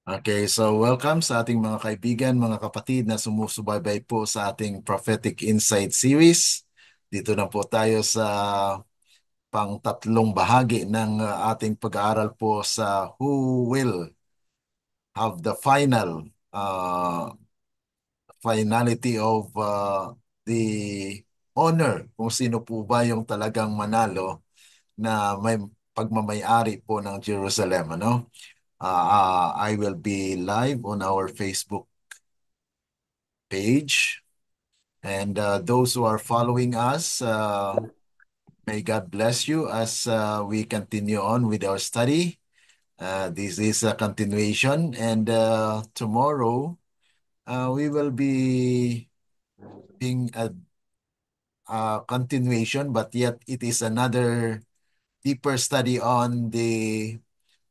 Okay, so welcome sa ating mga kaibigan, mga kapatid na sumusubaybay po sa ating Prophetic Insight Series. Dito na po tayo sa pang-tatlong bahagi ng ating pag-aaral po sa Who Will Have the finality of the honor, kung sino po ba yung talagang manalo na may pagmamayari po ng Jerusalem, ano? I will be live on our Facebook page. And those who are following us, may God bless you as we continue on with our study. This is a continuation, and tomorrow we will be being a continuation, but yet it is another deeper study on the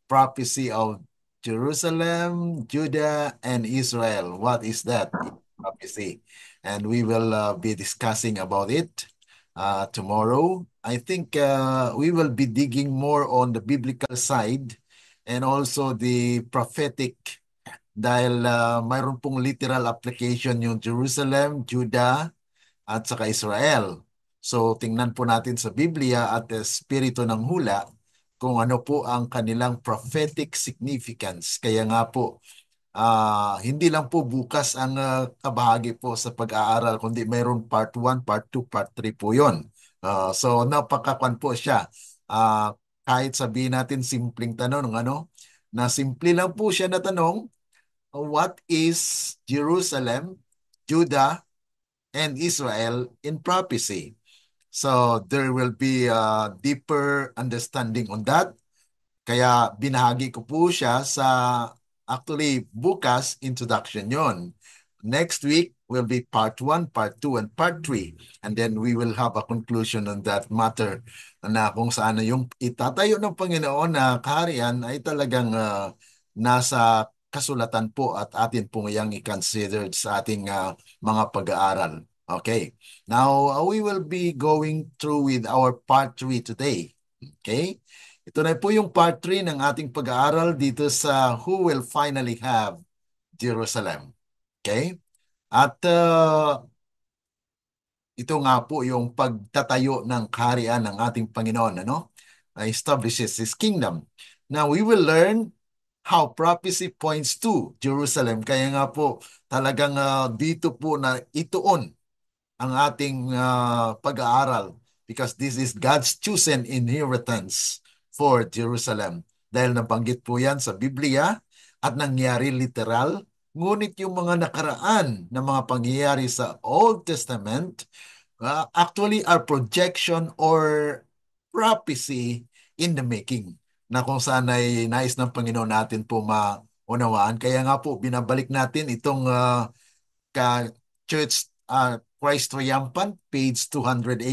prophecy of Jerusalem, Judah, and Israel. What is that prophecy? And we will be discussing about it tomorrow. I think we will be digging more on the biblical side and also the prophetic dahil mayroon pong literal application yung Jerusalem, Judah, at saka Israel. So tingnan po natin sa Biblia at Espiritu ng Hula kung ano po ang kanilang prophetic significance. Kaya nga po, hindi lang po bukas ang kabahagi po sa pag-aaral, kundi mayroon part 1, part 2, part 3 po yon. So napakakwan po siya. Kahit sabihin natin simpleng tanong, ano, na simple lang po siya na tanong, what is Jerusalem, Judah, and Israel in prophecy? So there will be a deeper understanding on that. Kaya binahagi ko po siya sa actually bukas introduction yon. Next week will be part 1, part 2, and part 3. And then we will have a conclusion on that matter na kung saan na yung itatayo ng Panginoon na kaharian ay talagang nasa kasulatan po at atin pong iyang i-consider sa ating mga pag-aaral. Okay. Now, we will be going through with our part 3 today. Okay? Ito na po yung part 3 ng ating pag-aaral dito sa Who Will Finally Have Jerusalem. Okay? At ito nga po yung pagtatayo ng kaharian ng ating Panginoon, ano? Establishes His kingdom. Now, we will learn how prophecy points to Jerusalem. Kaya nga po, talagang dito po na ituon ang ating pag-aaral because this is God's chosen inheritance for Jerusalem. Dahil nabanggit po yan sa Biblia at nangyari literal, ngunit yung mga nakaraan na mga pangyayari sa Old Testament actually are projection or prophecy in the making na kung saan ay nais ng Panginoon natin po maunawaan. Kaya nga po, binabalik natin itong Church Christ Triumphant, page 280,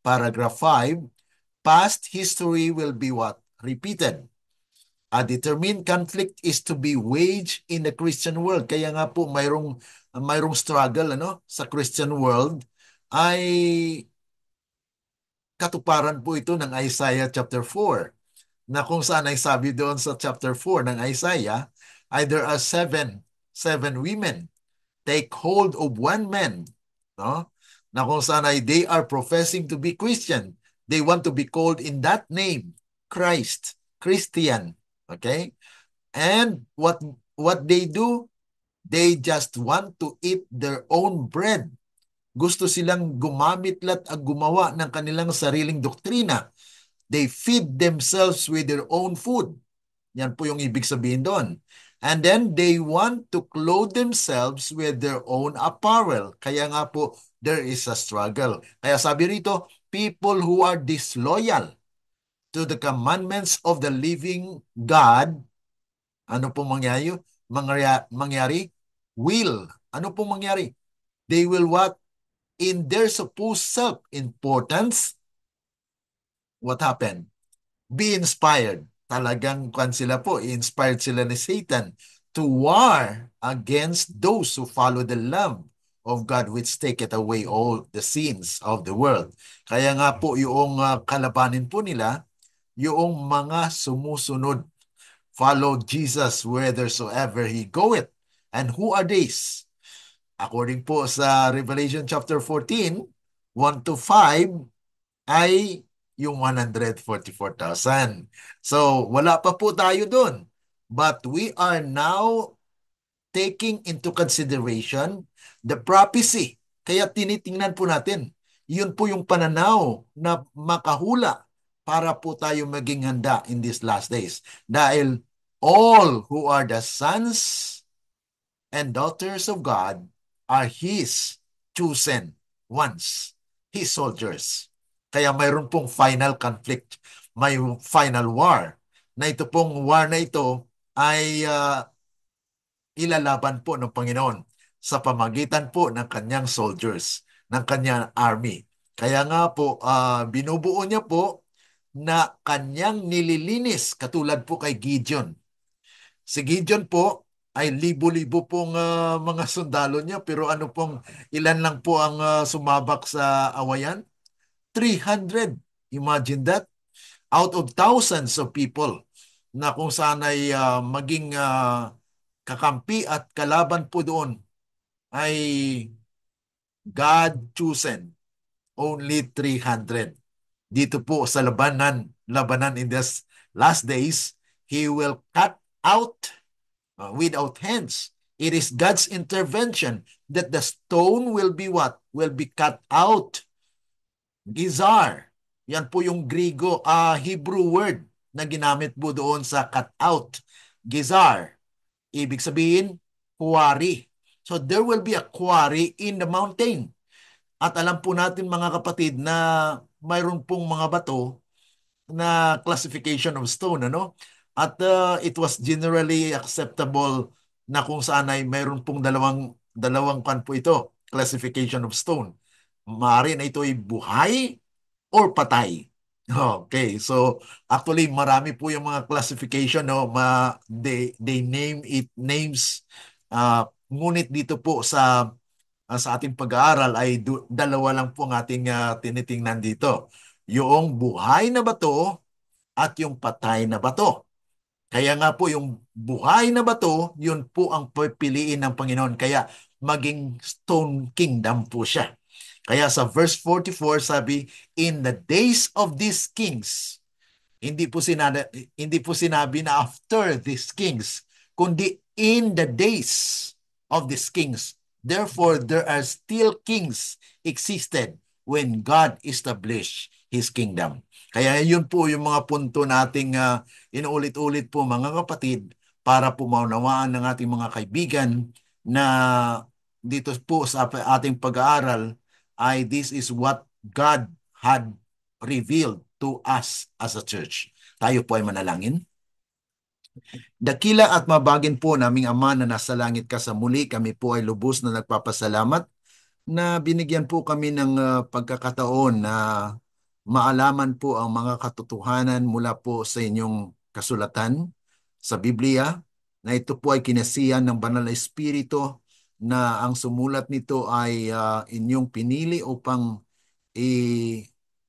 paragraph 5, past history will be what? Repeated. A determined conflict is to be waged in the Christian world. Kaya nga po mayroong struggle sa Christian world ay katuparan po ito ng Isaiah chapter 4 na kung saan ay sabi doon sa chapter 4 ng Isaiah ay there are seven women take hold of one man, no? Na kung saan ay they are professing to be Christian. They want to be called in that name, Christ, Christian. Okay? And what they do, they just want to eat their own bread. Gusto silang gumamit at gumawa ng kanilang sariling doktrina. They feed themselves with their own food. Yan po yung ibig sabihin doon. And then they want to clothe themselves with their own apparel. Kaya nga po, there is a struggle. Kaya sabi rito, people who are disloyal to the commandments of the living God, ano po mangyari? Mangyari? Will. Ano po mangyari? They will what? In their supposed self-importance, what happened? Be inspired. Talagang kwan sila po, inspired sila ni Satan to war against those who follow the love of God which taketh away all the sins of the world. Kaya nga po yung kalabanin po nila, yung mga sumusunod follow Jesus whithersoever he goeth. And who are these? According po sa Revelation chapter 14, 1 to 5, ay yung 144,000. So, wala pa po tayo dun. But we are now taking into consideration the prophecy. Kaya tinitingnan po natin. Yun po yung pananaw na makahula para po tayo maging handa in these last days. Dahil all who are the sons and daughters of God are His chosen ones, His soldiers. Kaya mayroon pong final conflict, may final war, na ito pong war na ito ay ilalaban po ng Panginoon sa pamagitan po ng kanyang soldiers, ng kanyang army. Kaya nga po, binubuo niya po na kanyang nililinis katulad po kay Gideon. Si Gideon po ay libo-libo pong mga sundalo niya pero ano pong ilan lang po ang sumabak sa awayan? 300. Imagine that. Out of thousands of people na kung saan ay maging kakampi at kalaban po doon ay God chosen. Only 300. Dito po sa labanan in this last days, He will cut out without hands. It is God's intervention that the stone will be what? Will be cut out. Gizar. Yan po yung Hebrew word na ginamit po doon sa cut out. Gizar. Ibig sabihin, quarry. So there will be a quarry in the mountain. At alam po natin mga kapatid na mayroon pong mga bato na classification of stone, ano? At it was generally acceptable na kung saan ay mayroon pong dalawang kan po ito, classification of stone. Maaari na ito ay buhay or patay. Okay, so actually marami po yung mga classification, no, they name it names. Ngunit dito po sa ating pag-aaral ay dalawa lang po ang ating tinitingnan dito. Yung buhay na bato at yung patay na bato. Kaya nga po yung buhay na bato, yun po ang pipiliin ng Panginoon. Kaya maging stone kingdom po siya. Kaya sa verse 44 sabi, in the days of these kings, hindi po sinabi na after these kings, kundi in the days of these kings. Therefore, there are still kings existed when God established His kingdom. Kaya yun po yung mga punto nating inuulit-ulit po mga kapatid para po maunawaan ng ating mga kaibigan na dito po sa ating pag-aaral ay this is what God had revealed to us as a church. Tayo po ay manalangin. Dakila at mabagin po naming Ama na nasa langit ka sa muli, kami po ay lubos na nagpapasalamat na binigyan po kami ng pagkakataon na maalaman po ang mga katotohanan mula po sa inyong kasulatan sa Biblia, na ito po ay kinasiyan ng Banal na Espiritu na ang sumulat nito ay inyong pinili upang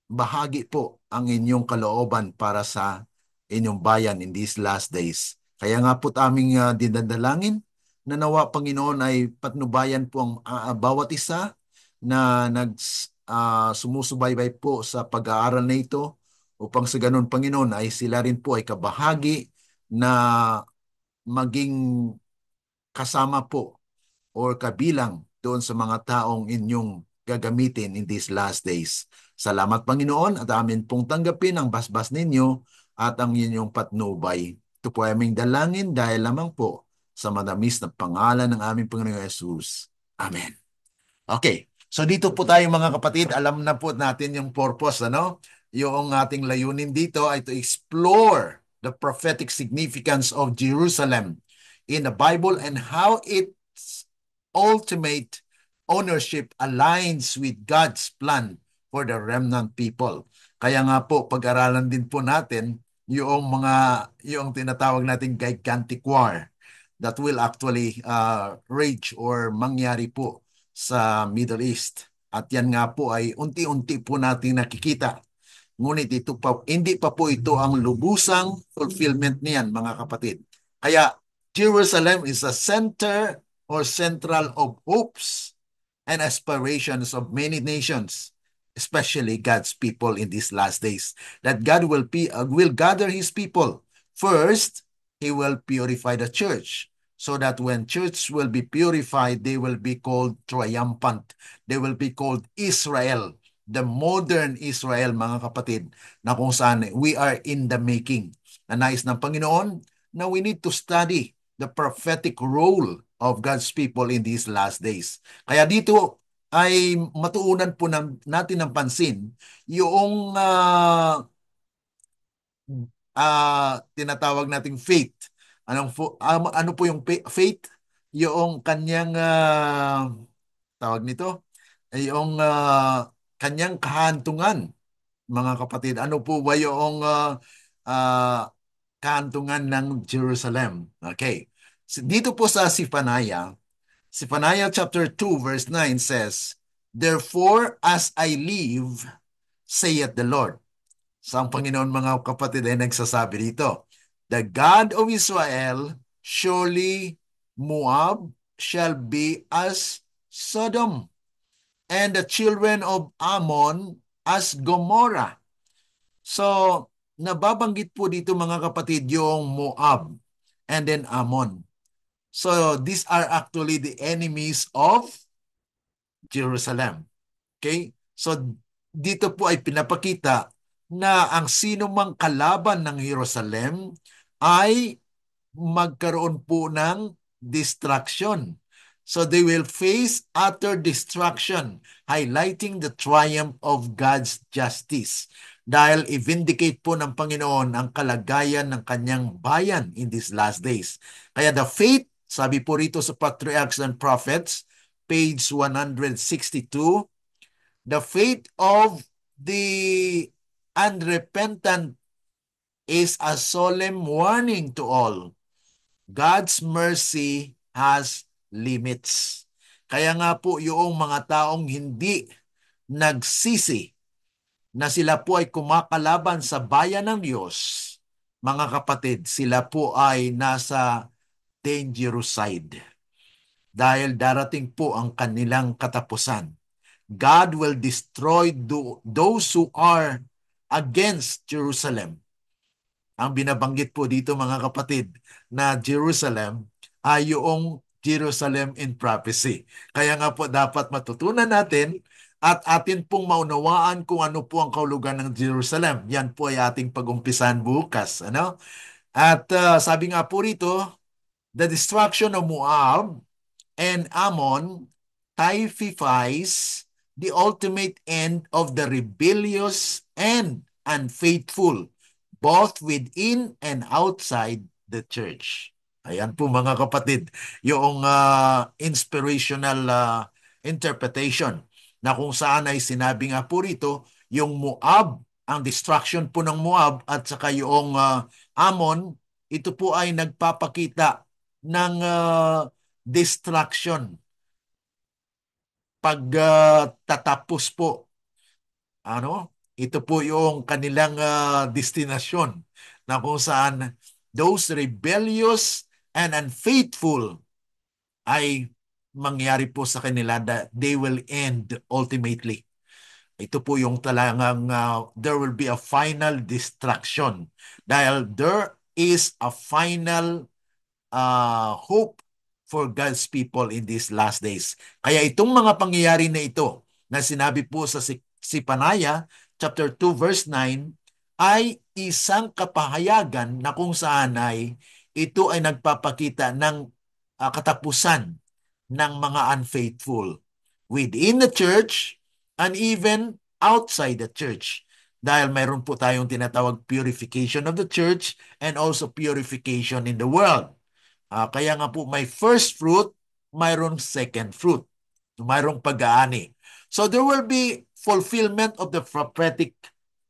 bahagi po ang inyong kalooban para sa inyong bayan in these last days. Kaya nga po't aming dinadalangin na nawa, Panginoon, ay patnubayan po ang bawat isa na sumusubaybay po sa pag-aaral na ito upang sa ganun, Panginoon, ay sila rin po ay kabahagi na maging kasama po or kabilang doon sa mga taong inyong gagamitin in these last days. Salamat, Panginoon, at amin pong tanggapin ang basbas ninyo at ang inyong patnubay. Ito po ay aming dalangin dahil lamang po sa madamis na pangalan ng aming Panginoong Yesus. Amen. Okay. So dito po tayo mga kapatid, alam na po natin yung purpose, ano? Yung ating layunin dito ay to explore the prophetic significance of Jerusalem in the Bible and how its ultimate ownership aligns with God's plan for the remnant people. Kaya nga po, pag-aralan din po natin yung tinatawag nating gigantic war that will actually rage or mangyari po sa Middle East. At yan nga po ay unti-unti po natin nakikita Ngunit hindi pa po ito ang lubusang fulfillment niyan, mga kapatid. Kaya Jerusalem is a center or central of hopes and aspirations of many nations, especially God's people in these last days. That God will gather His people. First, He will purify the church, so that when church will be purified, they will be called triumphant. They will be called Israel, the modern Israel, mga kapatid, na kung saan we are in the making. Na nais ng Panginoon na we need to study the prophetic role of God's people in these last days. Kaya dito ay matuunan po natin ng pansin yung tinatawag nating faith. Ano po yung faith? Yung kanyang tawag nito, yung kanyang kahantungan, mga kapatid. Ano po ba yung ah, kahantungan ng Jerusalem? Okay. Dito po sa Zephaniah chapter 2 verse 9 says, "Therefore as I live, saith the Lord." Sa ang Panginoon, mga kapatid, ay nagsasabi dito, "The God of Israel, surely Moab shall be as Sodom, and the children of Ammon as Gomorrah." So, nababanggit po dito, mga kapatid, yung Moab and then Ammon. So, these are actually the enemies of Jerusalem. Okay? So, dito po ay pinapakita na ang sino mang kalaban ng Jerusalem ay magkaroon po ng destruction. So they will face utter destruction, highlighting the triumph of God's justice. Dahil i-vindicate po ng Panginoon ang kalagayan ng kanyang bayan in these last days. Kaya the faith, sabi po rito sa Patriarchs and Prophets, page 162, the faith of the unrepentant is a solemn warning to all. God's mercy has limits. Kaya nga po yung mga taong hindi nagsisi na sila po ay kumakalaban sa bayan ng Diyos, mga kapatid, sila po ay nasa dangerous side. Dahil darating po ang kanilang katapusan. God will destroy those who are against Jerusalem. Ang binabanggit po dito, mga kapatid, na Jerusalem ay yung Jerusalem in prophecy. Kaya nga po dapat matutunan natin at atin pong maunawaan kung ano po ang kahulugan ng Jerusalem. Yan po ay ating pag-umpisan bukas. Ano? At sabi nga po rito, the destruction of Moab and Ammon typifies the ultimate end of the rebellious and unfaithful, both within and outside the church. Ayan po, mga kapatid, yung inspirational interpretation na kung saan ay sinabi nga po rito, yung Moab, ang destruction po ng Moab at saka yung Ammon, ito po ay nagpapakita ng destruction. Pagtatapos po, ito po yung kanilang destinasyon na kung saan those rebellious and unfaithful ay mangyari po sa kanila that they will end ultimately. Ito po yung talagang there will be a final destruction dahil there is a final hope for God's people in these last days. Kaya itong mga pangyayari na ito na sinabi po sa Zephaniah chapter 2 verse 9 ay isang kapahayagan na kung saan ay ito ay nagpapakita ng katapusan ng mga unfaithful within the church and even outside the church. Dahil mayroon po tayong tinatawag purification of the church and also purification in the world. Kaya nga po may first fruit, mayroong second fruit. Mayroong pag-aani. So there will be fulfillment of the prophetic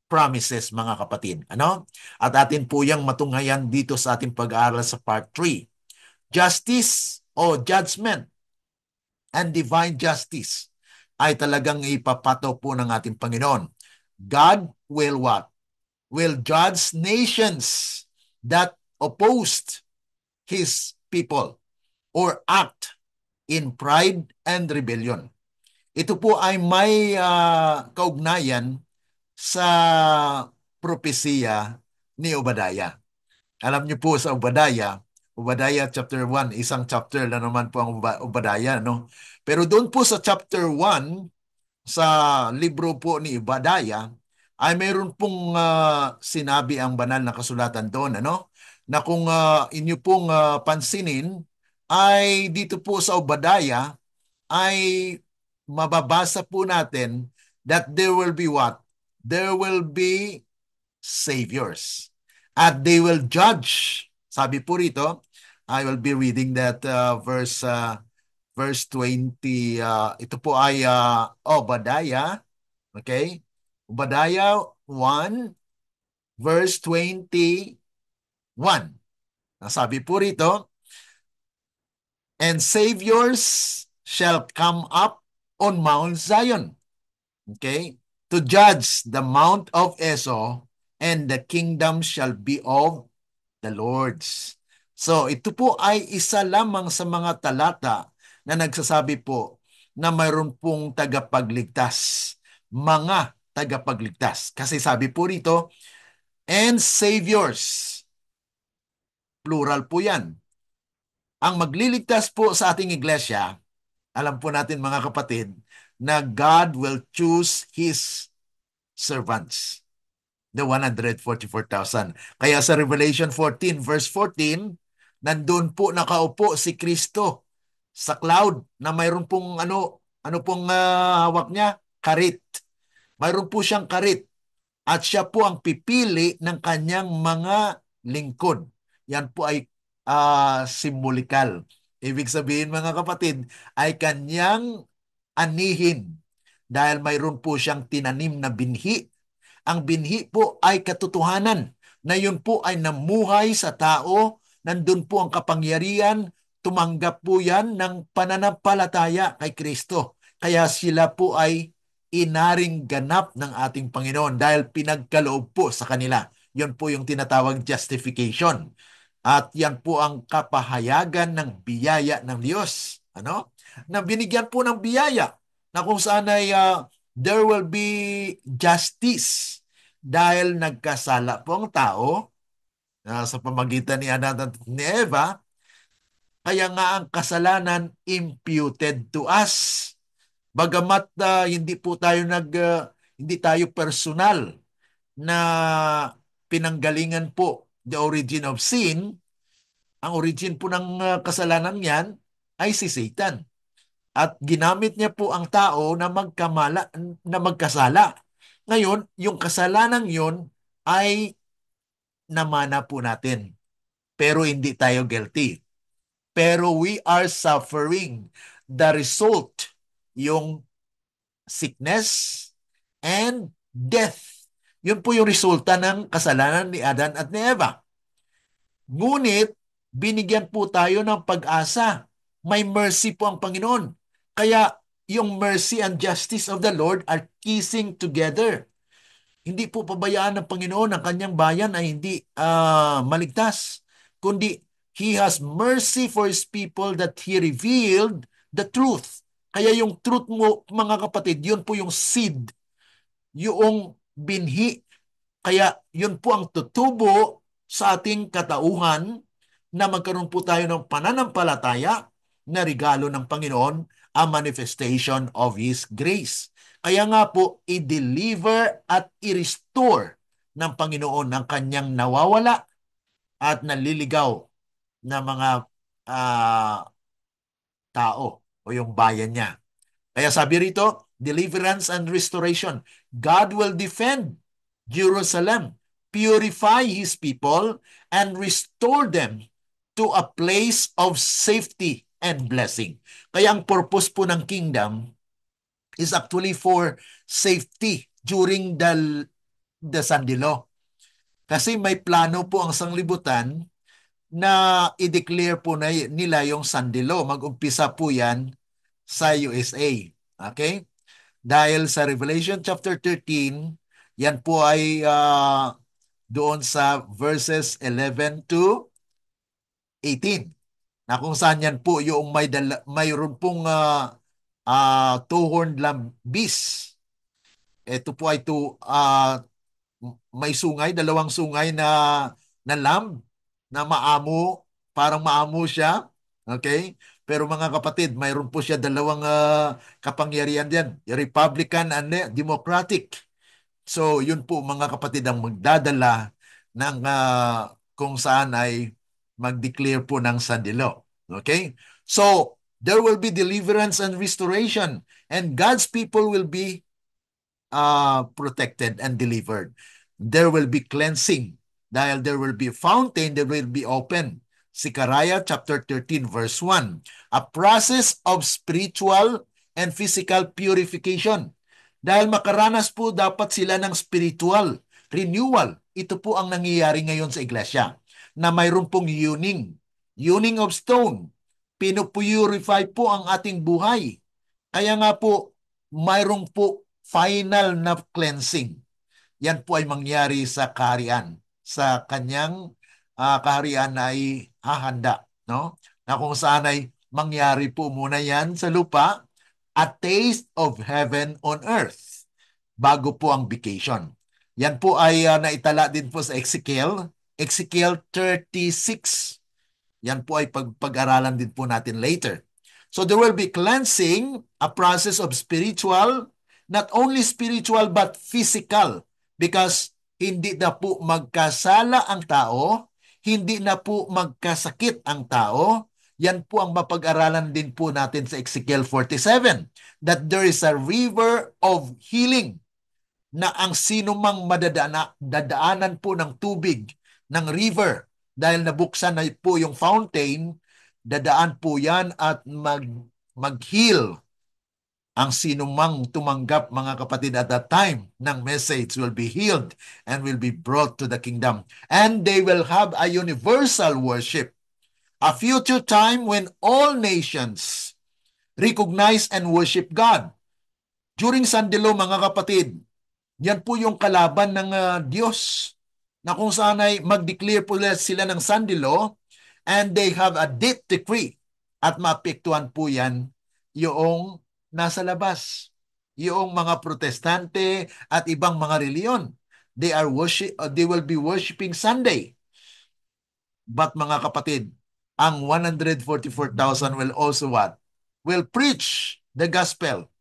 promises, mga kapatid. Ano? At atin po yung matunghayan dito sa ating pag-aaral sa part 3. Justice o judgment and divine justice ay talagang ipapato po ng ating Panginoon. God will what? Will judge nations that opposed his people or act in pride and rebellion. Ito po ay may kaugnayan sa propesiya ni Obadiah. Alam niyo po sa Obadiah, Obadiah chapter 1, isang chapter na naman po ang Obadiah, no? Pero doon po sa chapter 1, sa libro po ni Obadiah, ay mayroon pong sinabi ang banal na kasulatan doon, ano? Na kung inyo pong pansinin, ay dito po sa Obadiah, ay mababasa po natin that there will be what? There will be saviors. At they will judge. Sabi po rito, I will be reading that verse 20. Ito po ay Obadiah. Okay? Obadiah 1, verse 21. Sabi po rito, and saviors shall come up on Mount Zion. Okay? To judge the Mount of Esau, and the kingdom shall be of the Lord's. So ito po ay isa lamang sa mga talata na nagsasabi po na mayroon pong tagapagligtas. Mga tagapagligtas. Kasi sabi po rito, and saviors. Plural po yan. Ang magliligtas po sa ating iglesia, alam po natin mga kapatid, na God will choose His servants. The 144,000. Kaya sa Revelation 14 verse 14, nandun po nakaupo si Kristo sa cloud na mayroon pong ano pong hawak niya? Karit. Mayroon po siyang karit at siya po ang pipili ng kanyang mga lingkod. Yan po ay simbolikal. Ibig sabihin mga kapatid, ay kanyang anihin dahil mayroon po siyang tinanim na binhi. Ang binhi po ay katotohanan na yun po ay namuhay sa tao, nandun po ang kapangyarihan, tumanggap po yan ng pananampalataya kay Kristo. Kaya sila po ay inaring ganap ng ating Panginoon dahil pinagkaloob po sa kanila. Yun po yung tinatawag justification. At yan po ang kapahayagan ng biyaya ng Diyos. Ano? Na binigyan po ng biyaya na kung saan ay there will be justice dahil nagkasala po ang tao sa pamagitan ni Adan at ni Eva, kaya nga ang kasalanan imputed to us. Bagamat hindi po tayo hindi tayo personal na pinanggalingan po the origin of sin, ang origin po ng kasalanan yan ay si Satan. At ginamit niya po ang tao na magkasala. Ngayon, yung kasalanan yun ay namana po natin. Pero hindi tayo guilty. Pero we are suffering the result, yung sickness and death. Yun po yung resulta ng kasalanan ni Adan at ni Eva. Ngunit, binigyan po tayo ng pag-asa. May mercy po ang Panginoon. Kaya yung mercy and justice of the Lord are kissing together. Hindi po pabayaan ng Panginoon ang kanyang bayan ay hindi maligtas, kundi He has mercy for His people that He revealed the truth. Kaya yung truth mo, mga kapatid, yun po yung seed, yung binhi. Kaya yun po ang tutubo sa ating katauhan na magkaroon po tayo ng pananampalataya na regalo ng Panginoon, a manifestation of His grace. Kaya nga po, i-deliver at i-restore ng Panginoon ang kanyang nawawala at naliligaw na mga tao o yung bayan niya. Kaya sabi rito, deliverance and restoration. God will defend Jerusalem, purify His people, and restore them to a place of safety and blessing. Kaya ang purpose po ng kingdom is actually for safety during the sandilo. Kasi may plano po ang sanglibutan na i-declare po nila yung sandilo. Mag-umpisa po yan sa USA. Okay? Dahil sa Revelation chapter 13, Yan po ay doon sa verses 11 to 18 na kung saan yan po yung mayroon pong two-horned beast. Ito po ay may sungay, dalawang sungay na lamb na maamo, parang maamo siya. Okay? Pero mga kapatid, mayroon po siya dalawang kapangyarihan diyan, Republican and Democratic. So, yun po mga kapatid ang magdadala ng kung saan ay mag-declare po ng sandilo. Okay? So, there will be deliverance and restoration and God's people will be protected and delivered. There will be cleansing dahil there will be fountain that will be open. Zechariah chapter 13 verse 1. A process of spiritual and physical purification. Dahil makaranas po dapat sila ng spiritual renewal. Ito po ang nangyayari ngayon sa iglesia na mayroon pong yuning of stone. Pinupurify po ang ating buhay. Kaya nga po, mayroon po final na cleansing. Yan po ay mangyari sa kaharian. Sa kanyang kaharian ay hahanda. No? Na kung saan ay mangyari po muna yan sa lupa, a taste of heaven on earth bago po ang vacation. Yan po ay naitala din po sa Ezekiel 36. Yan po ay pag-aralan din po natin later. So there will be cleansing, a process of spiritual, not only spiritual but physical. Because hindi na po magkasala ang tao, hindi na po magkasakit ang tao. Yan po ang mapag-aralan din po natin sa Ezekiel 47. That there is a river of healing na ang sino mang dadaanan po ng tubig, ng river, dahil nabuksan na po yung fountain, dadaan po yan at mag-heal. Ang sino mang tumanggap, mga kapatid, at that time ng message will be healed and will be brought to the kingdom. And they will have a universal worship. A future time when all nations recognize and worship God. During Sandilo, mga kapatid, yan po yung kalaban ng Diyos na kung saan ay mag-declare po sila ng sandilo and they have a death decree at maapektuhan po yan yung nasa labas. Yung mga protestante at ibang mga reliyon. They will be worshiping Sunday. But mga kapatid, ang 144,000 will also what? Will preach the gospel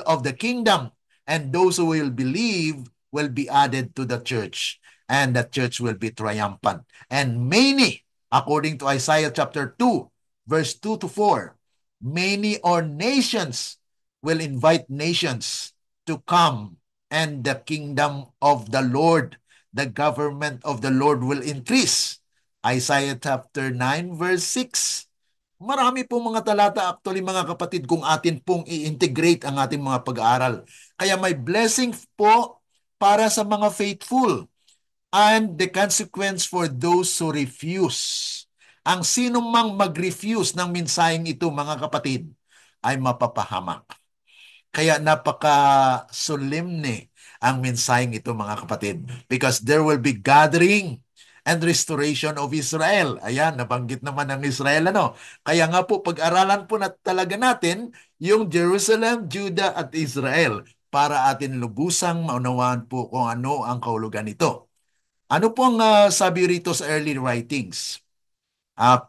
of the kingdom, and those who will believe will be added to the church, and the church will be triumphant. And many, according to Isaiah chapter 2, verse 2 to 4, many or nations will invite nations to come, and the kingdom of the Lord, the government of the Lord will increase. Isaiah chapter 9, verse 6. Marami pong mga talata actually, mga kapatid, kung atin pong i-integrate ang ating mga pag-aaral. Kaya may blessing po para sa mga faithful and the consequence for those who refuse. Ang sino mang mag-refuse ng mensaheng ito, mga kapatid, ay mapapahamak. Kaya napaka-solemne ang mensaheng ito, mga kapatid, because there will be gathering and restoration of Israel. Ayan, nabanggit naman ng Israel, ano? Kaya nga po, pag-aralan po na talaga natin yung Jerusalem, Judah at Israel para atin lubusang maunawaan po kung ano ang kahulugan nito. Ano po ang sabi rito sa early writings?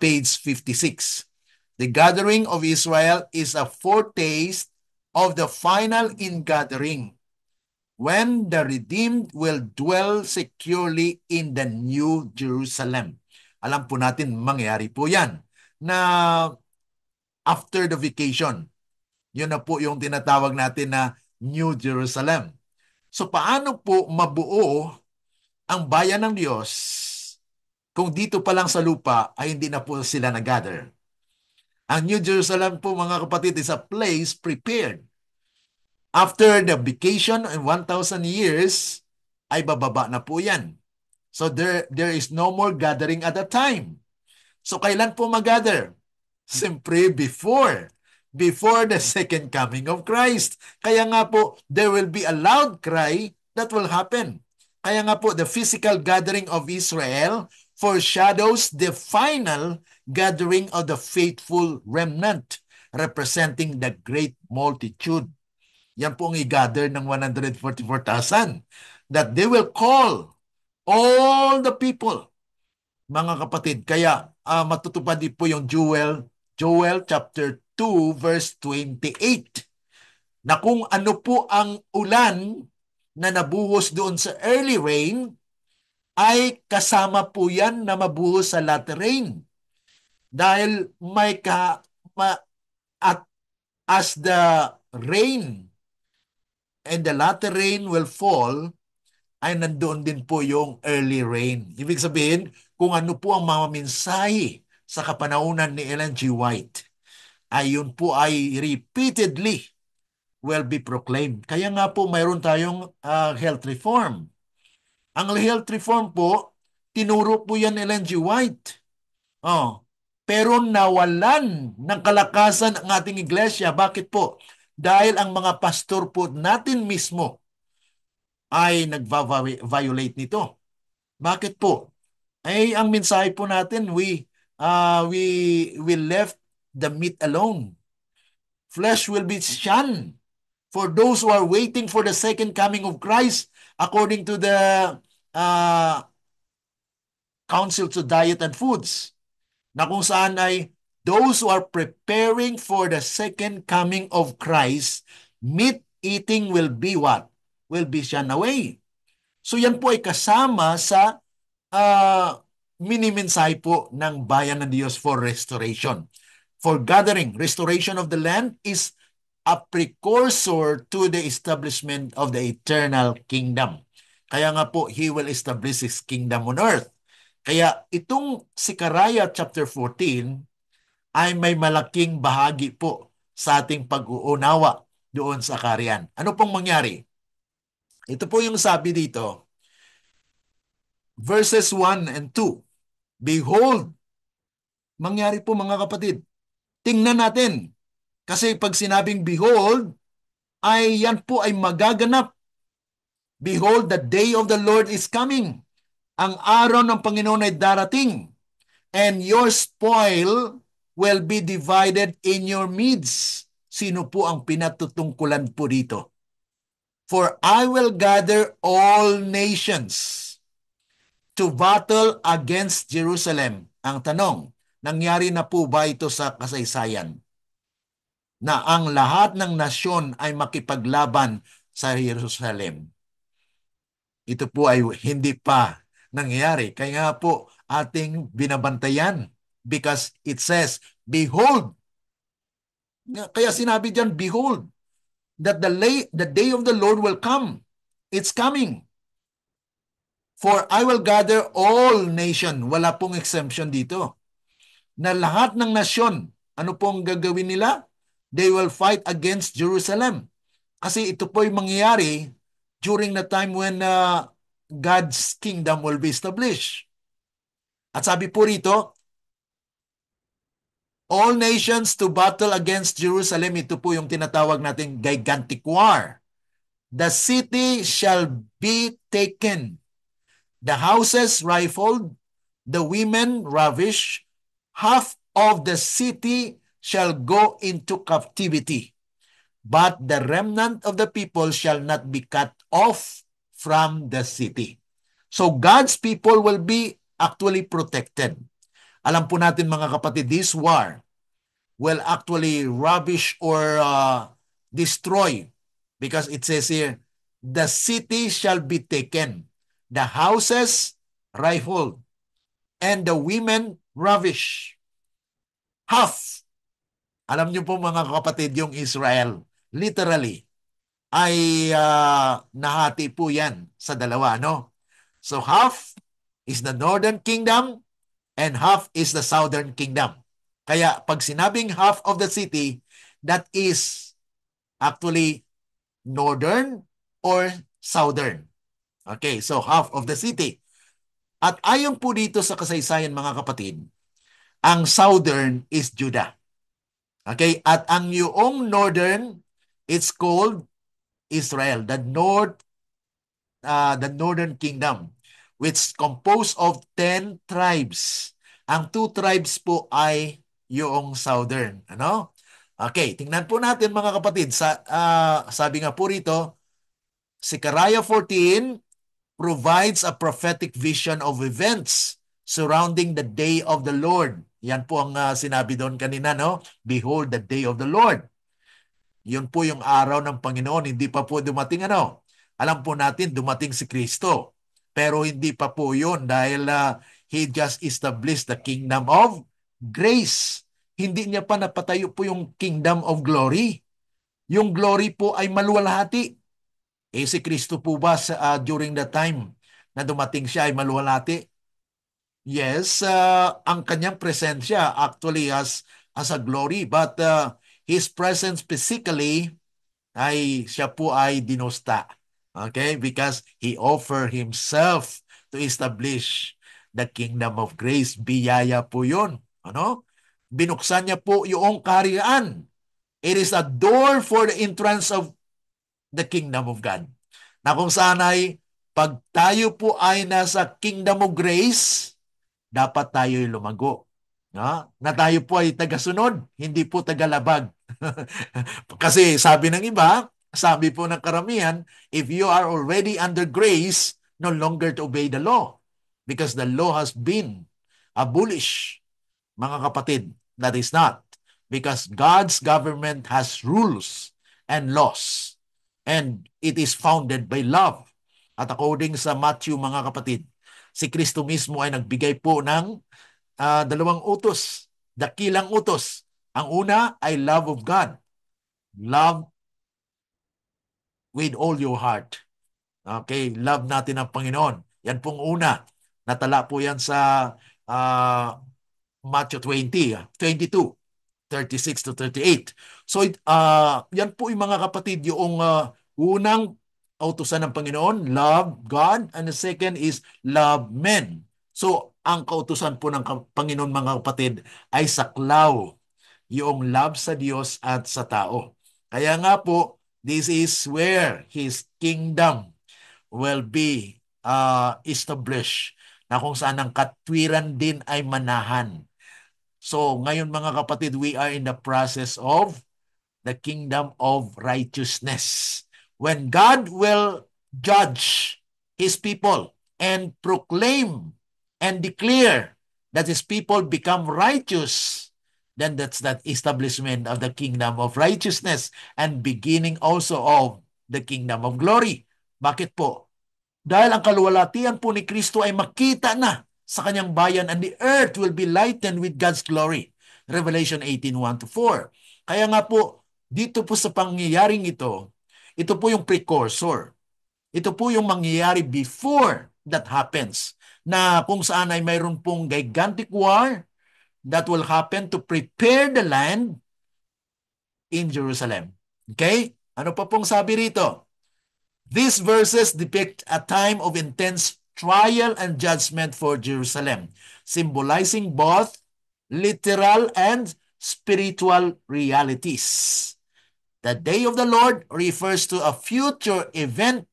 Page 56. The gathering of Israel is a foretaste of the final ingathering when the redeemed will dwell securely in the New Jerusalem. Alam po natin, mangyayari po yan na after the vacation. Yun na po yung tinatawag natin na New Jerusalem. So paano po mabuo ang bayan ng Diyos kung dito pa lang sa lupa ay hindi na po sila nag-gather? Ang New Jerusalem po, mga kapatid, is a place prepared. After the vacation in 1,000 years, ay bababa na po yan. So there is no more gathering at that time. So kailan po mag-gather? Siyempre before the second coming of Christ. Kaya nga po, there will be a loud cry that will happen. Kaya nga po, the physical gathering of Israel foreshadows the final gathering of the faithful remnant, representing the great multitude. Yan po ang i-gather ng 144,000 that they will call all the people, mga kapatid. Kaya matutupad din po yung Joel chapter 2 verse 28 na kung ano po ang ulan na nabuhos doon sa early rain ay kasama po yan na mabuhos sa latter rain. Dahil at as the rain and the latter rain will fall, ay nandoon din po yung early rain. Ibig sabihin, kung ano po ang mga mensahe sa kapanahunan ni Ellen G. White, ay yun po ay repeatedly will be proclaimed. Kaya nga po mayroon tayong health reform. Ang health reform po, tinuro po yan ni Ellen G. White. Oh. Pero nawalan ng kalakasan ang ating iglesia. Bakit po? Dahil ang mga pastor po natin mismo ay nag-violate nito. Bakit po? Ay ang mensahe po natin, we left the meat alone. Flesh will be shunned for those who are waiting for the second coming of Christ according to the uh, Council to Diet and Foods, na kung saan ay those who are preparing for the second coming of Christ, meat eating will be what? Will be shunned away. So yan po ay kasama sa minimensahe po ng bayan ng Diyos for restoration. For gathering, restoration of the land is a precursor to the establishment of the eternal kingdom. Kaya nga po, He will establish His kingdom on earth. Kaya itong Zechariah chapter 14 ay may malaking bahagi po sa ating pag-uunawa doon sa Karian. Ano pong mangyari? Ito po yung sabi dito, verses 1 and 2. Behold, mangyari po mga kapatid. Tingnan natin. Kasi pag sinabing behold, ay yan po ay magaganap. Behold, the day of the Lord is coming. Ang araw ng Panginoon ay darating. And your spoil will be divided in your midst. Sino po ang pinatutungkulan po dito? For I will gather all nations to battle against Jerusalem. Ang tanong, nangyari na po ba ito sa kasaysayan? Na ang lahat ng nasyon ay makipaglaban sa Jerusalem. Ito po ay hindi pa nangyari. Kaya po ating binabantayan because it says, behold. Kaya sinabi diyan, behold, that the day of the Lord will come. It's coming. For I will gather all nation. Wala pong exemption dito. Na lahat ng nasyon, ano pong gagawin nila? They will fight against Jerusalem. Kasi ito po yung mangyayari during the time when God's kingdom will be established. At sabi po rito, all nations to battle against Jerusalem. Ito po yung tinatawag nating gigantic war. The city shall be taken. The houses rifled, the women ravished, half of the city shall go into captivity, but the remnant of the people shall not be cut off from the city. So God's people will be actually protected. Alam po natin mga kapatid, this war will actually ravish or destroy, because it says here, the city shall be taken, the houses rifled, and the women ravished. Half. Alam niyo po mga kapatid, yung Israel, literally, ay nahati po yan sa dalawa, no? So half is the northern kingdom and half is the southern kingdom. Kaya pag sinabing half of the city, that is actually northern or southern. Okay, so half of the city. At ayon po dito sa kasaysayan mga kapatid, ang southern is Judah. Okay, at ang yung northern, it's called Israel. The north the Northern Kingdom, which composed of 10 tribes. Ang 2 tribes po ay yung Southern. Ano? Okay, tingnan po natin mga kapatid. Sabi nga po rito, Zechariah 14 provides a prophetic vision of events surrounding the day of the Lord. Yan po ang sinabi doon kanina, no? Behold the day of the Lord. Yun po yung araw ng Panginoon. Hindi pa po dumating ano. Alam po natin dumating si Kristo. Pero hindi pa po yun dahil He just established the kingdom of grace. Hindi niya pa napatayo po yung kingdom of glory. Yung glory po ay maluwalhati. Si Kristo po ba during the time na dumating siya ay maluwalhati? Yes, ang kanyang presensya actually as a glory, but His presence physically ay siya po ay dinusta. Okay? Because He offered Himself to establish the kingdom of grace. Biyaya po yun. Ano? Binuksan niya po yung kaharian. It is a door for the entrance of the kingdom of God. Na kung saan ay pag tayo po ay nasa kingdom of grace, dapat tayo'y lumago. Na tayo po ay tagasunod, hindi po tagalabag. Kasi sabi ng iba, sabi po ng karamihan, if you are already under grace, no longer to obey the law. Because the law has been abolished. Mga kapatid, that is not. Because God's government has rules and laws. And it is founded by love. At according sa Matthew, mga kapatid, si Kristo mismo ay nagbigay po ng 2 utos, dakilang utos. Ang una ay love of God. Love with all your heart. Okay, love natin ang Panginoon. Yan pong una. Natala po yan sa uh, Matthew 20, 22, 36 to 38. So, yan po yung mga kapatid, yung unang utusan ng Panginoon, love God, and the second is love men. So, ang kautusan po ng Panginoon, mga kapatid, ay saklaw yung love sa Diyos at sa tao. Kaya nga po, this is where His kingdom will be established, na kung saan ang katwiran din ay manahan. So ngayon mga kapatid, we are in the process of the kingdom of righteousness. When God will judge His people and proclaim and declare that His people become righteous, then that's that establishment of the kingdom of righteousness and beginning also of the kingdom of glory. Bakit po? Dahil ang kaluwalhatian po ni Kristo ay makita na sa kanyang bayan and the earth will be lightened with God's glory. Revelation 18:1-4. Kaya nga po, dito po sa pangyayaring ito po yung precursor. Ito po yung mangyayari before that happens, na kung saan ay mayroon pong gigantic war that will happen to prepare the land in Jerusalem. Okay? Ano pa pong sabi rito? These verses depict a time of intense trial and judgment for Jerusalem, symbolizing both literal and spiritual realities. The day of the Lord refers to a future event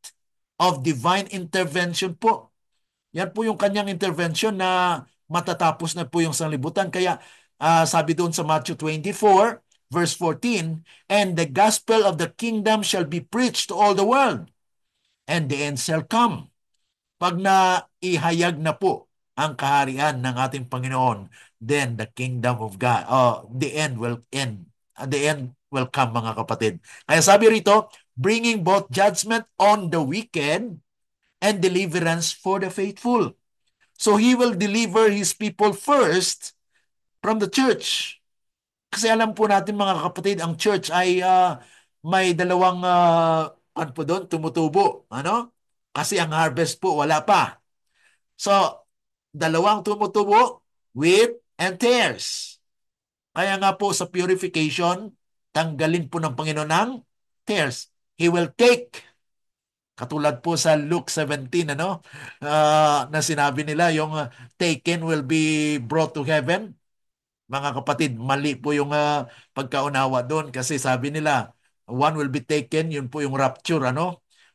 of divine intervention po. Yan po yung kanyang intervention na matatapos na po yung sanlibutan. Kaya sabi doon sa Matthew 24, verse 14, and the gospel of the kingdom shall be preached to all the world, and the end shall come. Pag na ihayag na po ang kaharian ng ating Panginoon, then the kingdom of God, the end will end. The end will come, mga kapatid. Kaya sabi rito, bringing both judgment on the wicked and deliverance for the faithful. So He will deliver His people first from the church. Kasi alam po natin, mga kapatid, ang church ay may dalawang ano po doon, tumutubo. Ano? Kasi ang harvest po wala pa. So, dalawang tumutubo, wheat and tares. Kaya nga po sa purification, tanggalin po ng Panginoon ng tares. He will take, katulad po sa Luke 17, na sinabi nila, yung taken will be brought to heaven. Mga kapatid, mali po yung pagkaunawa doon kasi sabi nila, one will be taken, yun po yung rapture,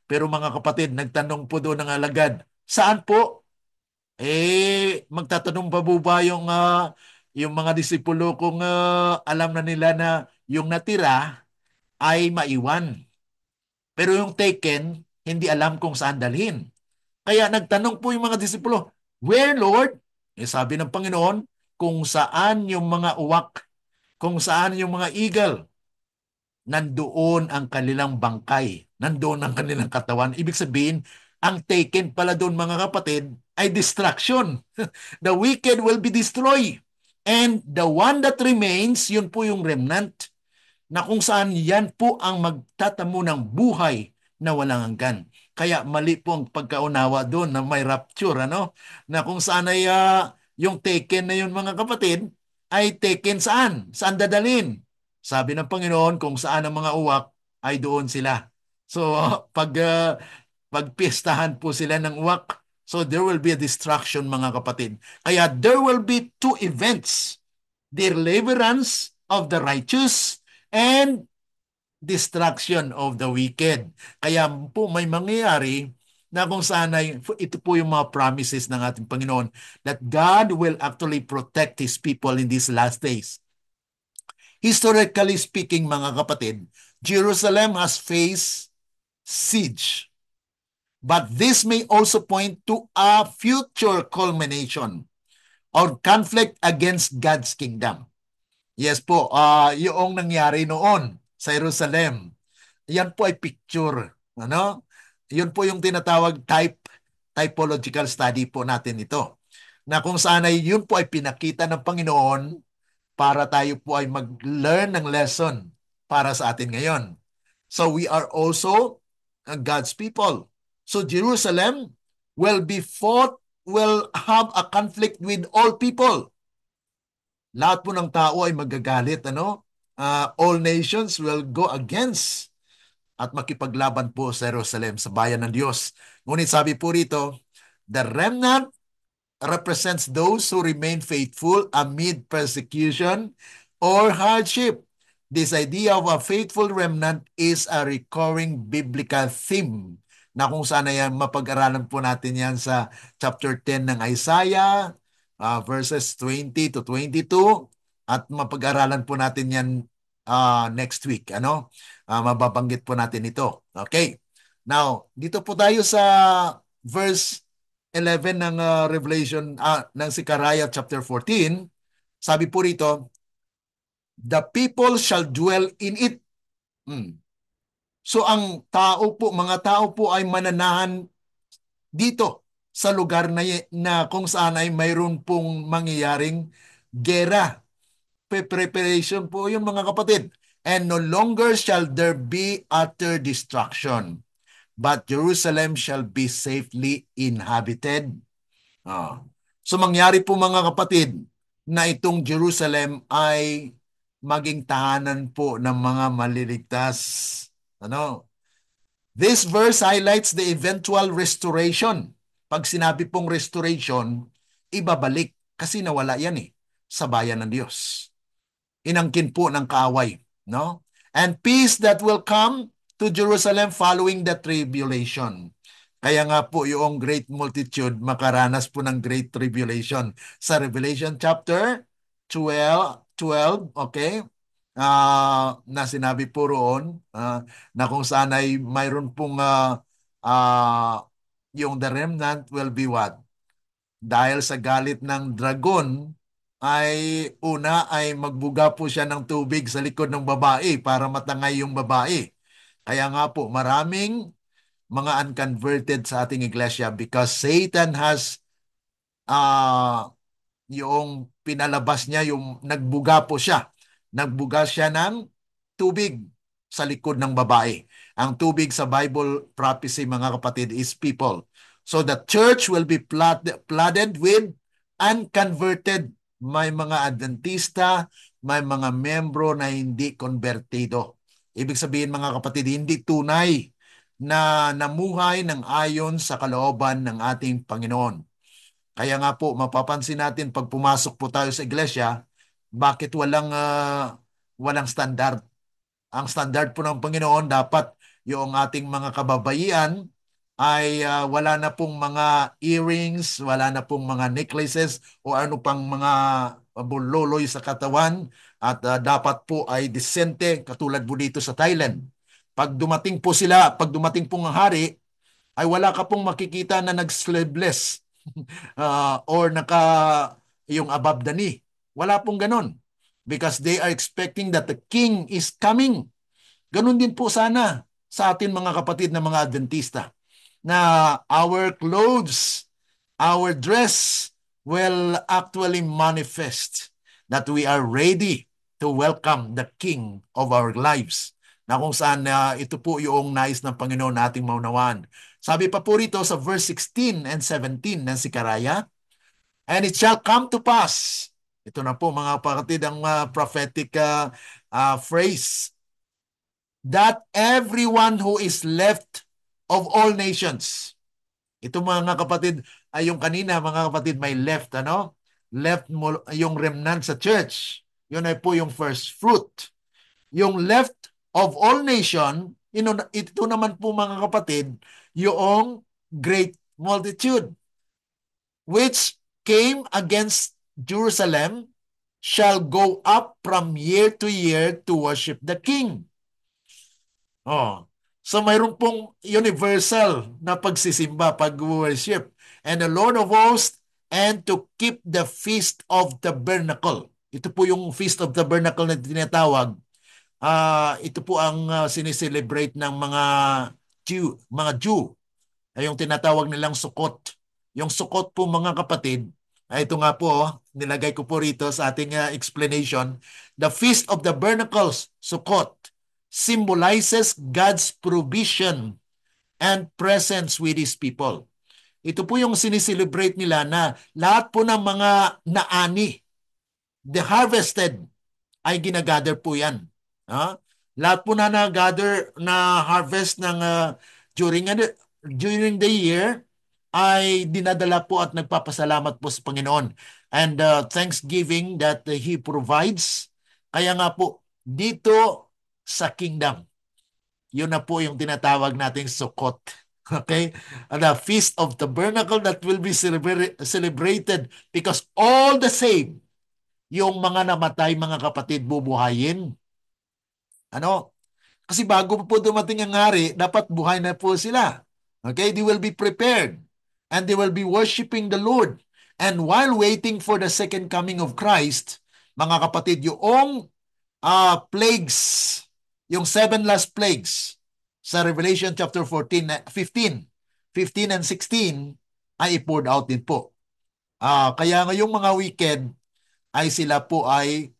Pero mga kapatid, nagtanong po doon ng alagad, saan po? Magtatanong pa po ba yung mga disipulo kung alam na nila na yung natira ay maiwan. Pero yung taken, hindi alam kung saan dalhin. Kaya nagtanong po yung mga disipulo, where, Lord? Sabi ng Panginoon, kung saan yung mga uwak, kung saan yung mga eagle, nandoon ang kanilang bangkay, nandoon ang kanilang katawan. Ibig sabihin, ang taken pala doon mga kapatid ay distraction. The wicked will be destroyed. And the one that remains, yun po yung remnant, na kung saan yan po ang magtatamo ng buhay na walang hanggan. Kaya mali po ang pagkaunawa doon na may rapture, ano? Na kung saan ay yung taken na yun mga kapatid, ay taken saan? Saan dadalhin? Sabi ng Panginoon, kung saan ang mga uwak, ay doon sila. So, pagpiestahan po sila ng uwak, so there will be a distraction mga kapatid. Kaya there will be two events, deliverance of the righteous and destruction of the wicked. Kaya po may mangyayari na kung saan ay, ito po yung mga promises ng ating Panginoon that God will actually protect His people in these last days. Historically speaking, mga kapatid, Jerusalem has faced siege. But this may also point to a future culmination or conflict against God's kingdom. Yes po, yung nangyari noon sa Jerusalem, yan po ay picture. Ano? Yun po yung tinatawag typological study po natin ito. Na kung saan ay yun po ay pinakita ng Panginoon para tayo po ay mag-learn ng lesson para sa atin ngayon. So we are also God's people. So Jerusalem will have a conflict with all people. Lahat po ng tao ay magagalit, ano? All nations will go against at makipaglaban po sa Jerusalem, sa bayan ng Diyos. Ngunit sabi po rito, the remnant represents those who remain faithful amid persecution or hardship. This idea of a faithful remnant is a recurring biblical theme na kung saan ay mapag-aralan po natin yan sa chapter 10 ng Isaiah, verses 20 to 22, at mapag-aralan po natin yan next week. Ano? Mababanggit po natin ito. Okay. Now, dito po tayo sa verse 11 ng Revelation, ng Zechariah chapter 14. Sabi po rito, the people shall dwell in it. So ang tao po, mga tao po ay mananahan dito sa lugar na kung saan ay mayroon pong mangyayaring gera. Preparation po yun mga kapatid. And no longer shall there be utter destruction, but Jerusalem shall be safely inhabited. So mangyari po mga kapatid na itong Jerusalem ay maging tahanan po ng mga maliligtas. Ano? This verse highlights the eventual restoration. Pag sinabi pong restoration, ibabalik kasi nawala yan sa bayan ng Diyos. Inangkin po ng kaaway, no? And peace that will come to Jerusalem following the tribulation. Kaya nga po yung great multitude makaranas po ng great tribulation. Sa Revelation chapter 12, okay? Na sinabi po roon na kung saan ay mayroon pong yung the remnant will be what? Dahil sa galit ng dragon, ay una ay magbuga po siya ng tubig sa likod ng babae para matangay yung babae. Kaya nga po, maraming mga unconverted sa ating iglesia because Satan has yung pinalabas niya, yung nagbuga po siya. Nagbuga siya ng tubig sa likod ng babae. Ang tubig sa Bible prophecy, mga kapatid, is people. So the church will be flooded with unconverted. May mga Adventista, may mga membro na hindi konbertido. Ibig sabihin mga kapatid, hindi tunay na namuhay ng ayon sa kalooban ng ating Panginoon. Kaya nga po, mapapansin natin pag pumasok po tayo sa iglesia, bakit walang standard? Ang standard po ng Panginoon dapat yung ating mga kababaihan ay wala na pong mga earrings, wala na pong mga necklaces o ano pang mga bulloloy sa katawan at dapat po ay disente katulad po dito sa Thailand. Pag dumating pong ang hari, ay wala ka pong makikita na nag-sleeveless or yung above the knee. Wala pong ganon. Because they are expecting that the king is coming. Ganon din po sana sa atin mga kapatid na mga Adventista na our clothes, our dress will actually manifest that we are ready to welcome the King of our lives. Na kung saan ito po yung nais ng Panginoon nating maunawaan. Sabi pa po rito sa verse 16 and 17 ng Sikaraya, and it shall come to pass. Ito na po mga kapatid ang prophetic phrase, that everyone who is left of all nations. Ito mga kapatid, ay yung kanina mga kapatid may left, ano? Left mo, yung remnant sa church. Yun ay po yung first fruit. Yung left of all nation, ito naman po mga kapatid, yung great multitude which came against Jerusalem shall go up from year to year to worship the King. Oh. So mayroon pong universal na pagsisimba, pag-worship. And the Lord of hosts, and to keep the Feast of Tabernacle. Ito po yung Feast of Tabernacle na tinatawag. Ito po ang sineselebrate ng mga Jew, ay yung tinatawag nilang Sukkot. Yung Sukkot po mga kapatid, ito nga po, nilagay ko po rito sa ating explanation. The Feast of the Tabernacles, Sukkot, symbolizes God's provision and presence with His people. Ito po yung sineselebrate nila na lahat po ng mga naani, the harvested, ay ginagather po yan. Lahat po na na-gather na harvest ng during the year ay dinadala po at nagpapasalamat po sa Panginoon. And thanksgiving that He provides. Kaya nga po, dito sa kingdom, yun na po yung tinatawag nating Sukkot. Okay? The Feast of Tabernacle that will be celebrated because all the same, yung mga namatay mga kapatid bubuhayin. Ano? Kasi bago po dumating ang hari, dapat buhay na po sila. Okay? They will be prepared and they will be worshiping the Lord. And while waiting for the second coming of Christ, mga kapatid, yung plagues, yung 7 last plagues sa Revelation chapter 15 and 16 ay poured out din po. Kaya ngayong mga wicked ay sila po ay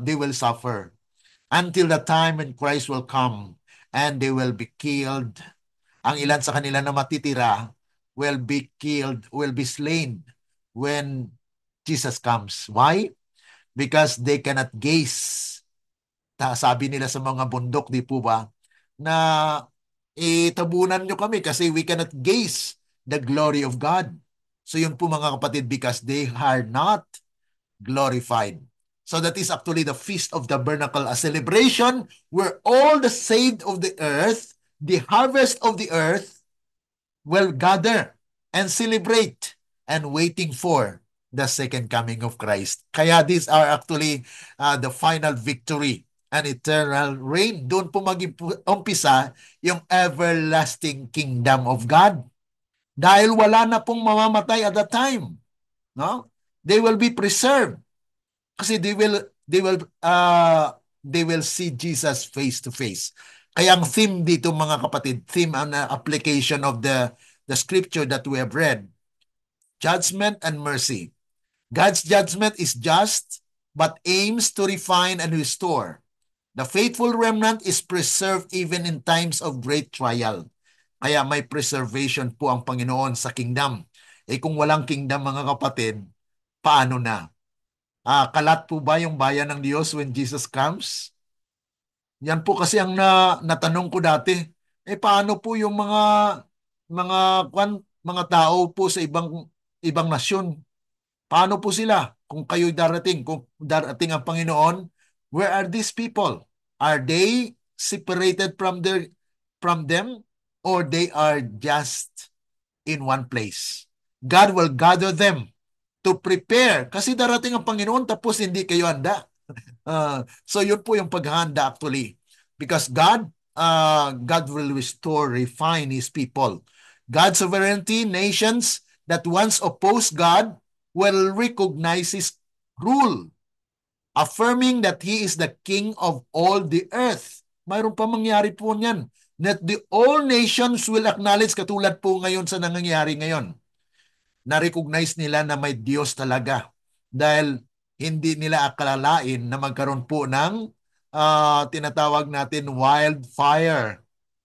they will suffer until the time when Christ will come and they will be killed. Ang ilan sa kanila na matitira will be killed, will be slain when Jesus comes. Why? Because they cannot gaze. Sabi nila sa mga bundok, di po ba, na itabunan nyo kami kasi we cannot gaze the glory of God. So yun po mga kapatid, because they are not glorified. So that is actually the Feast of the Tabernacle, a celebration where all the saved of the earth, the harvest of the earth, will gather and celebrate and waiting for the second coming of Christ. Kaya these are actually the final victory and eternal reign. Doon po mag-umpisa yung everlasting kingdom of God. Dahil wala na pong mamamatay at that time. No? They will be preserved. Kasi they will see Jesus face to face. Kaya ang theme dito mga kapatid, theme and application of the scripture that we have read, judgment and mercy. God's judgment is just but aims to refine and restore. The faithful remnant is preserved even in times of great trial. Kaya may preservation po ang Panginoon sa kingdom. Kung walang kingdom mga kapatid, paano na? Kalat po ba yung bayan ng Diyos when Jesus comes? Yan po kasi ang natanong ko dati. Paano po yung mga mga tao po sa ibang nasyon? Paano po sila kung kayo'y darating, kung darating ang Panginoon? Where are these people? Are they separated from their from them or they are just in one place. God will gather them to prepare. Kasi darating ang Panginoon tapos hindi kayo handa. So yun po yung paghahanda actually. Because God will restore, refine His people. God's sovereignty, nations that once opposed God will recognize His rule, affirming that He is the King of all the earth. Mayroon pa mangyari po niyan. That the all nations will acknowledge, katulad po ngayon sa nangyayari ngayon. Na-recognize nila na may Diyos talaga. Dahil hindi nila akalain na magkaroon po ng tinatawag natin wildfire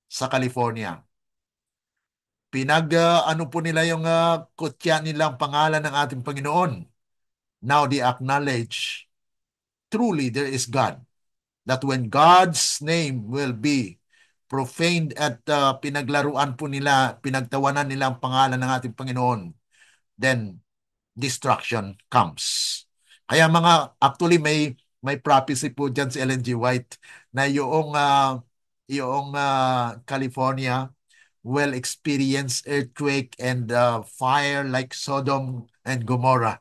sa California. Ano po nila yung kutya nilang pangalan ng ating Panginoon. Now they acknowledge truly there is God. That when God's name will be profaned at pinaglaruan po nila, pinagtawanan nila ang pangalan ng ating Panginoon, then destruction comes. Kaya actually may prophecy po dyan si Ellen G. White na yung California will experience earthquake and fire like Sodom and Gomorrah.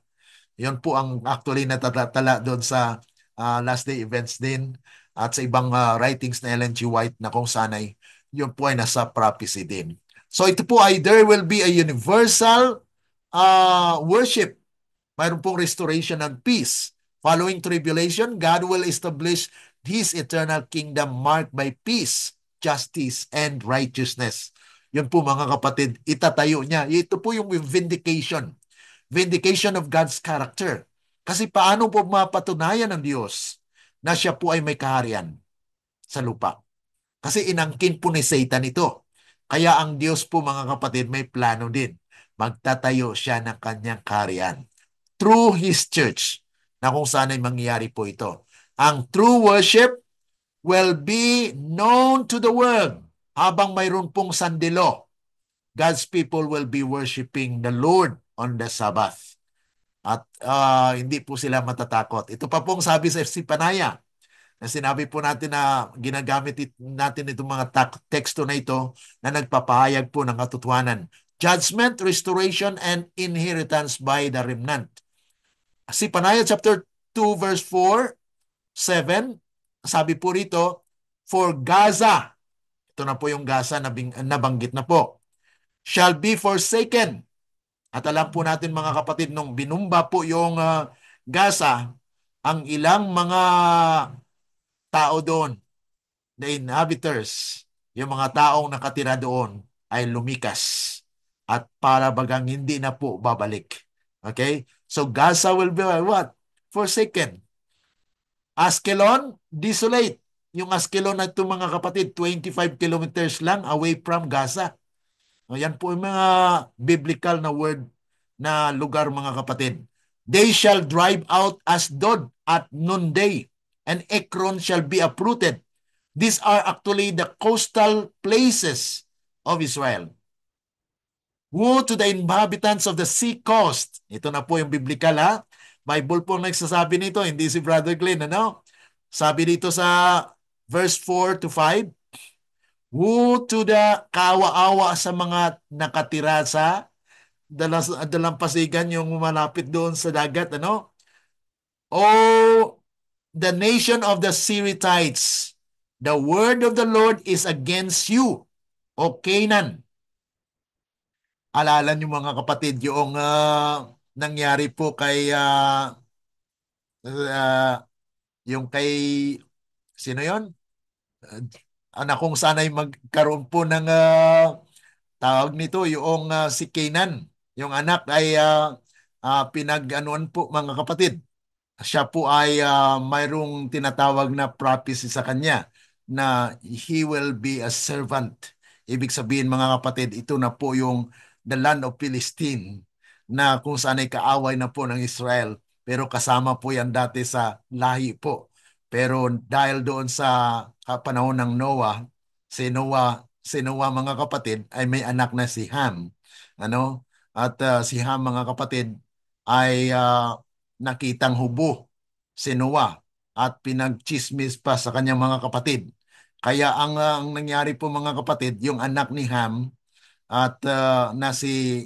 Yun po ang actually natatala doon sa last day events din at sa ibang writings na Ellen G. White na kung sanay yun po ay nasa prophecy din. So ito po ay there will be a universal worship. Mayroon pong restoration and peace. Following tribulation, God will establish His eternal kingdom marked by peace, justice, and righteousness. Yun po mga kapatid, itatayo niya. Ito po yung vindication. Vindication of God's character. Kasi paano po mapatunayan ng Diyos na siya po ay may kaharian sa lupa? Kasi inangkin po ni Satan ito. Kaya ang Diyos po mga kapatid may plano din. Magtatayo siya ng kanyang kaharian through His church na kung saan ay mangyayari po ito. Ang true worship will be known to the world habang mayroon pong sandilo. God's people will be worshiping the Lord on the Sabbath. At hindi po sila matatakot. Ito pa pong sabi sa FC Panaya na sinabi po natin na ginagamit natin itong mga teksto na ito na nagpapahayag po ng katotohanan. Judgment, restoration, and inheritance by the remnant. Si Panaya chapter 2 verse 4, 7, sabi po rito, for Gaza, ito na po yung Gaza na nabanggit na po, shall be forsaken. At alam po natin mga kapatid, nung binumba po yung Gaza, ang ilang mga tao doon, the inhabitants, yung mga taong nakatira doon, ay lumikas. At para bagang hindi na po babalik. Okay? So Gaza will be what? Forsaken. Askelon, desolate. Yung Askelon na ito mga kapatid, 25 kilometers lang away from Gaza. Yan po yung mga biblical na word na lugar mga kapatid. They shall drive out Asdod at noonday, and Ekron shall be uprooted. These are actually the coastal places of Israel. Woe to the inhabitants of the sea coast. Ito na po yung biblical ha. Bible po nagsasabi nito, hindi si Brother Glenn. Ano? Sabi dito sa verse 4 to 5, woe to the kaawa-awa sa mga nakatira sa dalampasigan, yung malapit doon sa dagat. Ano? Oh, the nation of the Syrites, the word of the Lord is against you, O Canaan. Alala niyo mga kapatid, yung nangyari po kay yung kay sino yon? Anak kung sana'y magkaroon po ng tawag nito, yung si Canaan. Yung anak ay pinag-anuan po mga kapatid. Siya po ay mayroong tinatawag na prophecy sa kanya na he will be a servant. Ibig sabihin mga kapatid, ito na po yung the land of Philistine na kung saan ay kaaway na po ng Israel. Pero kasama po yan dati sa lahi po. Pero dahil doon sa panahon ng Noah, si Noah mga kapatid ay may anak na si Ham. Ano? At si Ham mga kapatid ay nakitang hubo si Noah at pinagchismis pa sa kanyang mga kapatid. Kaya ang nangyari po mga kapatid, yung anak ni Ham at na si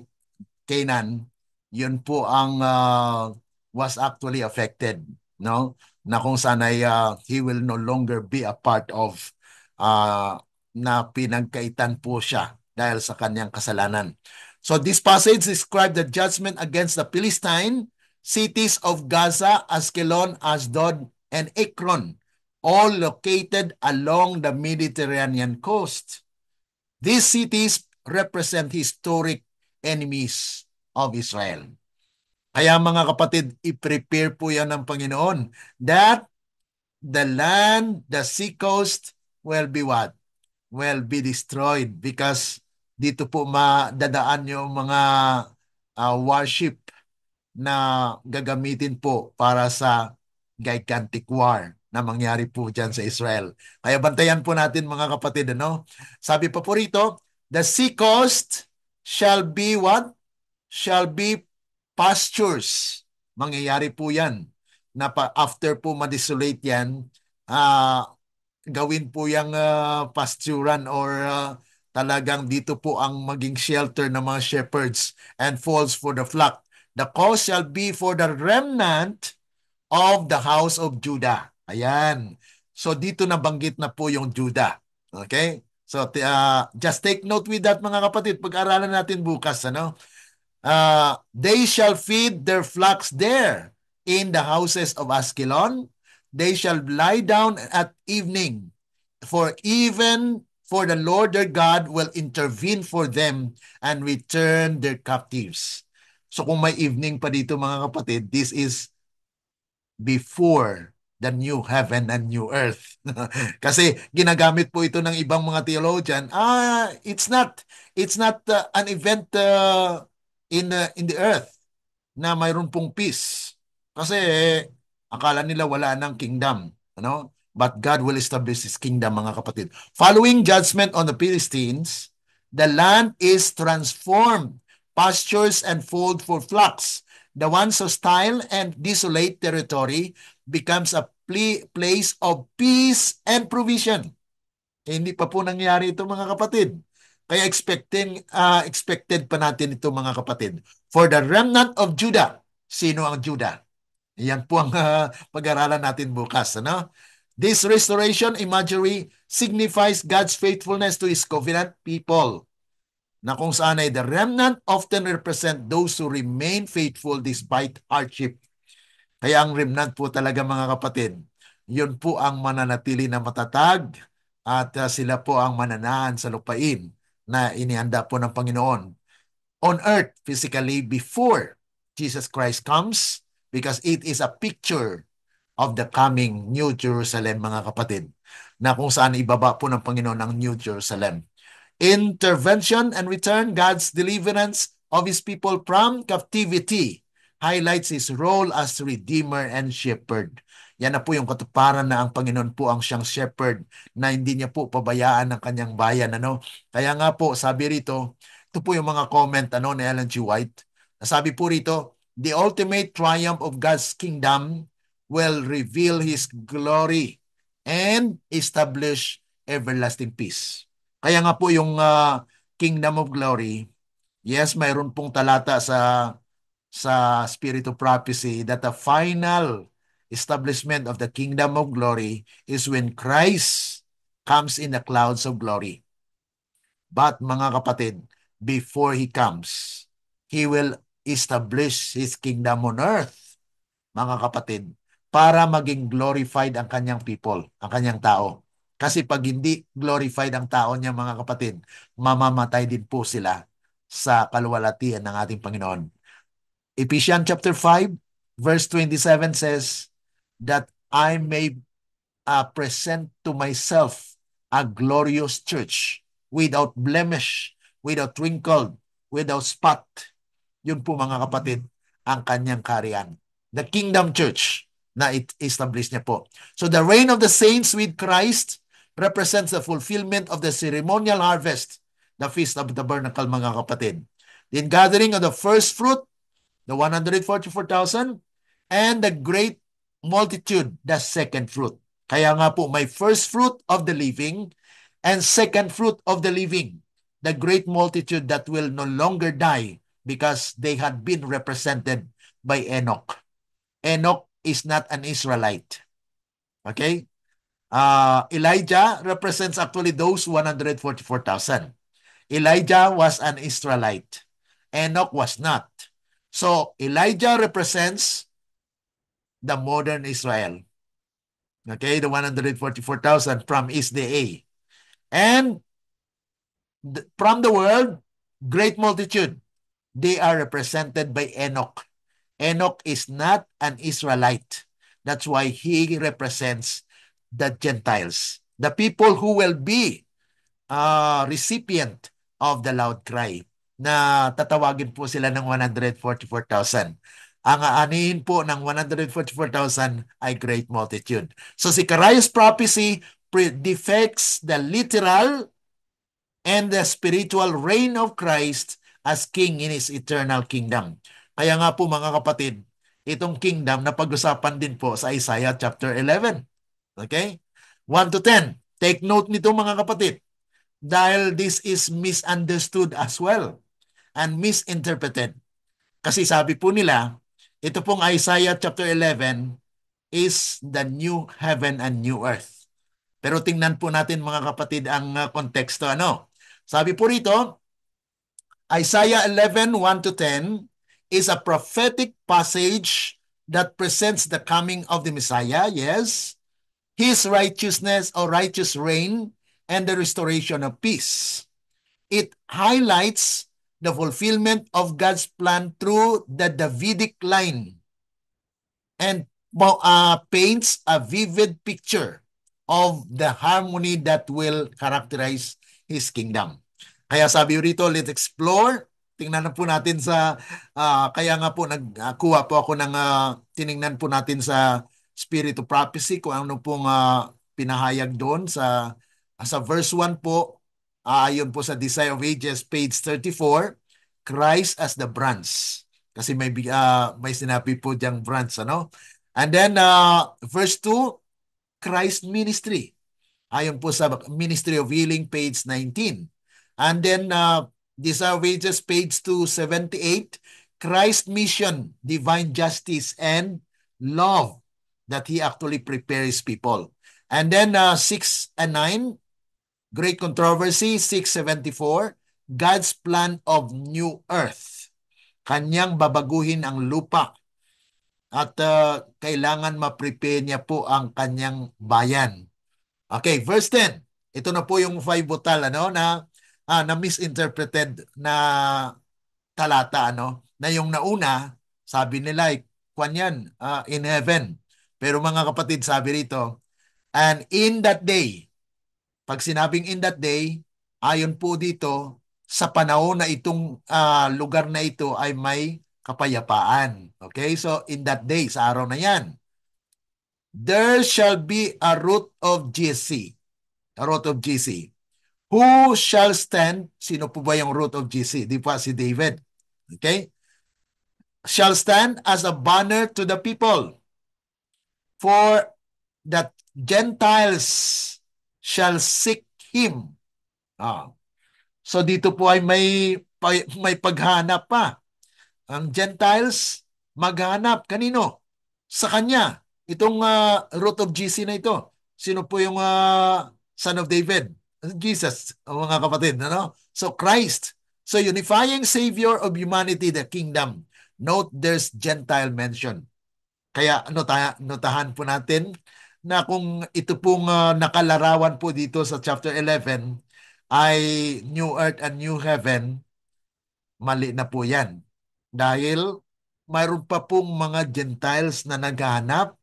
Canaan, yun po ang was actually affected, no? Na kung saan ay he will no longer be a part of uh, na pinagkaitan po siya dahil sa kanyang kasalanan. So this passage describes the judgment against the Philistine cities of Gaza, Askelon, Asdod, and Ekron, all located along the Mediterranean coast. These cities represent historic enemies of Israel. Kaya mga kapatid, i-prepare po yan ng Panginoon that the land, the sea coast will be what? Will be destroyed because dito po madadaan yung mga warship na gagamitin po para sa gigantic war na mangyari po dyan sa Israel. Kaya bantayan po natin mga kapatid, ano? Sabi pa po rito, the sea coast shall be what? Shall be pastures. Mangyayari po yan. Na after po ma-desolate yan, gawin po yung pasturan or talagang dito po ang maging shelter ng mga shepherds and folds for the flock. The coast shall be for the remnant of the house of Judah. Ayan. So dito nabanggit na po yung Judah. Okay? So just take note with that mga kapatid. Pag-aralan natin bukas, ano? They shall feed their flocks there in the houses of Askelon. They shall lie down at evening, for even for the Lord their God will intervene for them and return their captives. So kung may evening pa dito mga kapatid, this is before the new heaven and new earth. Kasi ginagamit po ito ng ibang mga theologian. It's not an event in the earth na mayroon pong peace. Kasi akala nila wala ng kingdom, ano? But God will establish His kingdom, mga kapatid. Following judgment on the Philistines, the land is transformed, pastures and fold for flocks. The once hostile and desolate territory becomes a place of peace and provision. Hindi pa po nangyari ito mga kapatid. Kaya expected pa natin ito mga kapatid. For the remnant of Judah. Sino ang Judah? Yan po ang pag-aralan natin bukas. Ano? This restoration imagery signifies God's faithfulness to His covenant people, na kung saan ay the remnant often represent those who remain faithful despite hardship. Kaya ang remnant po talaga mga kapatid, yun po ang mananatili na matatag at sila po ang mananahan sa lupain na inihanda po ng Panginoon on earth physically before Jesus Christ comes, because it is a picture of the coming New Jerusalem mga kapatid, na kung saan ibaba po ng Panginoon ang New Jerusalem. Intervention and return, God's deliverance of His people from captivity highlights His role as Redeemer and Shepherd. Yan na po yung katuparan na ang Panginoon po ang siyang shepherd, na hindi niya po pabayaan ang kanyang bayan. Ano? Kaya nga po, sabi rito, ito po yung mga comment ni Ellen G. White. Sabi po rito, the ultimate triumph of God's kingdom will reveal His glory and establish everlasting peace. Kaya nga po yung Kingdom of Glory, yes, mayroon pong talata sa Spirit of Prophecy that the final establishment of the Kingdom of Glory is when Christ comes in the clouds of glory. But mga kapatid, before He comes, He will establish His kingdom on earth, mga kapatid, para maging glorified ang kanyang people, ang kanyang tao. Kasi pag hindi glorified ang tao niya, mga kapatid, mamamatay din po sila sa kaluwalhatian ng ating Panginoon. Ephesians chapter 5, verse 27 says that I may present to myself a glorious church without blemish, without wrinkle, without spot. Yun po mga kapatid, ang kanyang kaharian. The kingdom church na establish niya po. So the reign of the saints with Christ represents the fulfillment of the ceremonial harvest, the Feast of the Tabernacle, mga kapatid. The gathering of the first fruit, the 144,000, and the great multitude, the second fruit. Kaya nga po, may first fruit of the living and second fruit of the living, the great multitude that will no longer die because they had been represented by Enoch. Enoch is not an Israelite. Okay? Elijah represents actually those 144,000. Elijah was an Israelite. Enoch was not. So Elijah represents the modern Israel. Okay, the 144,000 from Isda. And from the world, great multitude, they are represented by Enoch. Enoch is not an Israelite. That's why he represents the Gentiles, the people who will be recipient of the loud cry, na tatawagin po sila ng 144,000. Ang aanihin po ng 144,000 ay great multitude. So si Zechariah's prophecy depicts the literal and the spiritual reign of Christ as King in His eternal kingdom. Kaya nga po mga kapatid, itong kingdom na pag-usapan din po sa Isaiah chapter 11. Okay? 1 to 10. Take note nito mga kapatid, dahil this is misunderstood as well and misinterpreted. Kasi sabi po nila, ito pong Isaiah chapter 11 is the new heaven and new earth. Pero tingnan po natin mga kapatid ang konteksto. Sabi po rito, Isaiah 11, 1 to 10 is a prophetic passage that presents the coming of the Messiah, yes, His righteousness or righteous reign, and the restoration of peace. It highlights the fulfillment of God's plan through the Davidic line and paints a vivid picture of the harmony that will characterize His kingdom. Kaya sabi rito, let's explore. Tingnan na po natin sa, kaya nga po nagkuha po ako ng tiningnan po natin sa Spirit of Prophecy kung ano pong pinahayag doon sa verse 1 po, ayon po sa Desire of Ages, page 34, Christ as the branch. Kasi may sinabi po diyang branch, ano? And then, verse 2, Christ ministry. Ayon po sa Ministry of Healing, page 19. And then, Desire of Ages, page 278, Christ mission, divine justice, and love that He actually prepares people. And then 6 and 9, Great Controversy, 674, God's plan of new earth. Kanyang babaguhin ang lupa at kailangan ma-prepare niya po ang kanyang bayan. Okay, verse 10. Ito na po yung five butal na misinterpreted na talata, na yung nauna, sabi nila, kanyan, in heaven. Pero mga kapatid, sabi rito, and in that day, pag sinabing in that day, ayon po dito, sa panahon na itong lugar na ito ay may kapayapaan. Okay, so in that day, sa araw na yan, there shall be a root of Jesse. A root of Jesse. Who shall stand? Sino po ba yung root of Jesse? Di pa si David. Okay? Shall stand as a banner to the people. For that Gentiles shall seek Him. So dito po ay may paghanap pa. Ang Gentiles maghanap. Kanino? Sa Kanya. Itong root of Jesse na ito. Sino po yung son of David? Jesus, mga kapatid. So Christ. So unifying Savior of humanity, the kingdom. Note there's Gentile mention. Kaya notahan po natin na kung ito pong nakalarawan po dito sa chapter 11 ay New Earth and New Heaven, mali na po yan. Dahil mayroon pa pong mga Gentiles na naghahanap.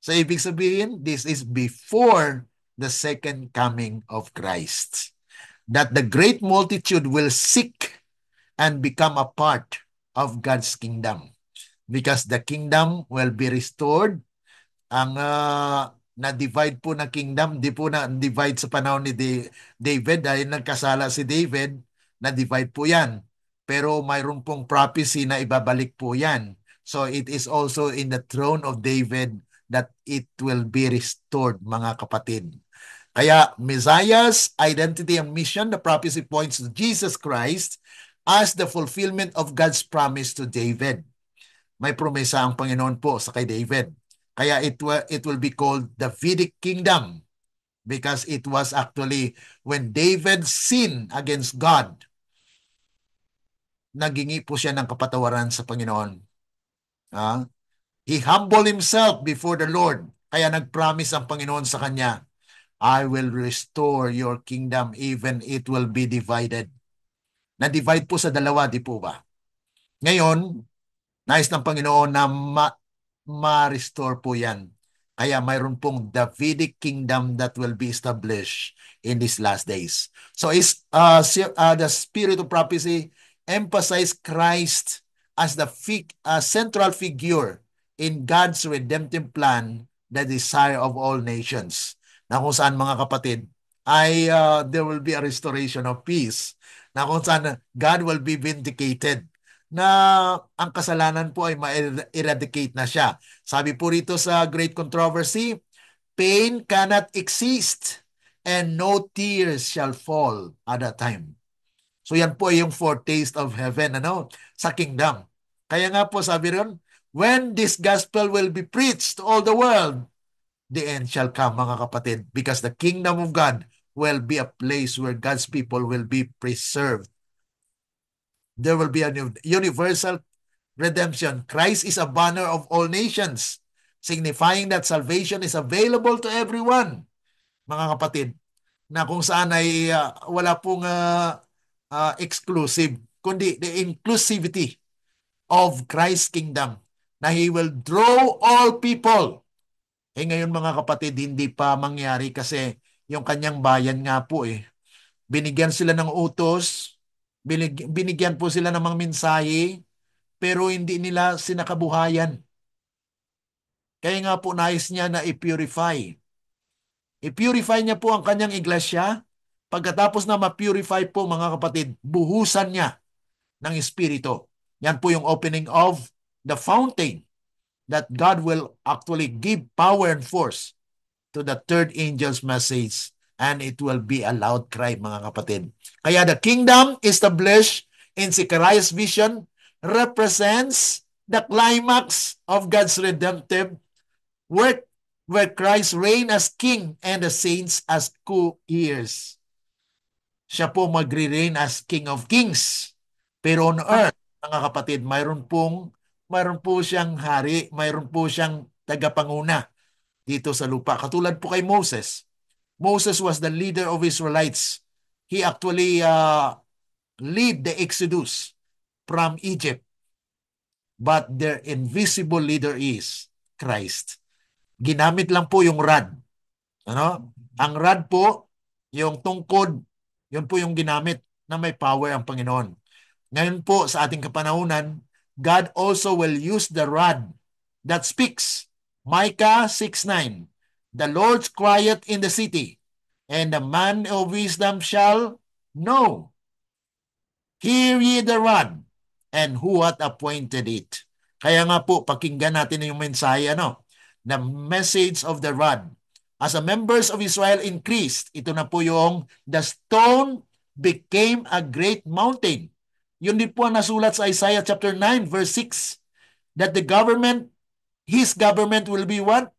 So ibig sabihin, this is before the second coming of Christ. That the great multitude will seek and become a part of God's kingdom. Because the kingdom will be restored. Ang na-divide po na kingdom, di po na-divide sa panahon ni David dahil nagkasala si David, na-divide po yan. Pero mayroon pong prophecy na ibabalik po yan. So it is also in the throne of David that it will be restored, mga kapatid. Kaya Messiah's identity and mission, the prophecy points to Jesus Christ as the fulfillment of God's promise to David. May promesa ang Panginoon po sa kay David. Kaya it will be called the Davidic kingdom because it was actually when David sinned against God, nagingi po siya ng kapatawaran sa Panginoon. He humbled himself before the Lord. Kaya nag-promise ang Panginoon sa kanya, I will restore your kingdom even it will be divided. Na-divide po sa dalawa, di po ba? Ngayon, nais ng Panginoon na ma-restore po yan. Kaya mayroon pong Davidic kingdom that will be established in these last days. So the spirit of prophecy emphasize Christ as the central figure in God's redemptive plan, the desire of all nations. Na kung saan, mga kapatid, there will be a restoration of peace. Na kung saan God will be vindicated, na ang kasalanan po ay ma-eradicate na siya. Sabi po rito sa Great Controversy, pain cannot exist and no tears shall fall at that time. So yan po yung foretaste of heaven, sa kingdom. Kaya nga po sabi ron, when this gospel will be preached to all the world, the end shall come, mga kapatid, because the kingdom of God will be a place where God's people will be preserved. There will be a universal redemption. Christ is a banner of all nations, signifying that salvation is available to everyone, mga kapatid, na kung saan ay wala pong exclusive, kundi the inclusivity of Christ's kingdom, na He will draw all people. Ngayon, mga kapatid, hindi pa mangyari kasi yung kanyang bayan nga po binigyan sila ng utos, binigyan po sila ng mga mensahe, pero hindi nila sinakabuhayan. Kaya nga po nais niya na i-purify. I-purify niya po ang kanyang iglesia. Pagkatapos na ma-purify po, mga kapatid, buhusan niya ng Espiritu. Yan po yung opening of the fountain that God will actually give power and force to the third angel's message, and it will be a loud cry, mga kapatid. Kaya the kingdom established in Zechariah's vision represents the climax of God's redemptive work, where Christ reign as King and the saints as co-heirs. Siya po magre-reign as King of Kings. Pero on earth, mga kapatid, mayroon po siyang hari, mayroon po siyang tagapanguna dito sa lupa. Katulad po kay Moses. Moses was the leader of Israelites. He actually lead the Exodus from Egypt. But their invisible leader is Christ. Ginamit lang po yung rod. Ang rod po, yung tungkod, yun po yung ginamit na may power ang Panginoon. Ngayon po, sa ating kapanahunan, God also will use the rod that speaks. Micah 6:9, the Lord's quiet in the city, and the man of wisdom shall know. Hear ye the rod, and who hath appointed it. Kaya nga po, pakinggan natin yung mensahe, the message of the rod. As the members of Israel increased, ito na po yung the stone became a great mountain. Yun din po ang nasulat sa Isaiah chapter 9 verse 6, that his government will be what?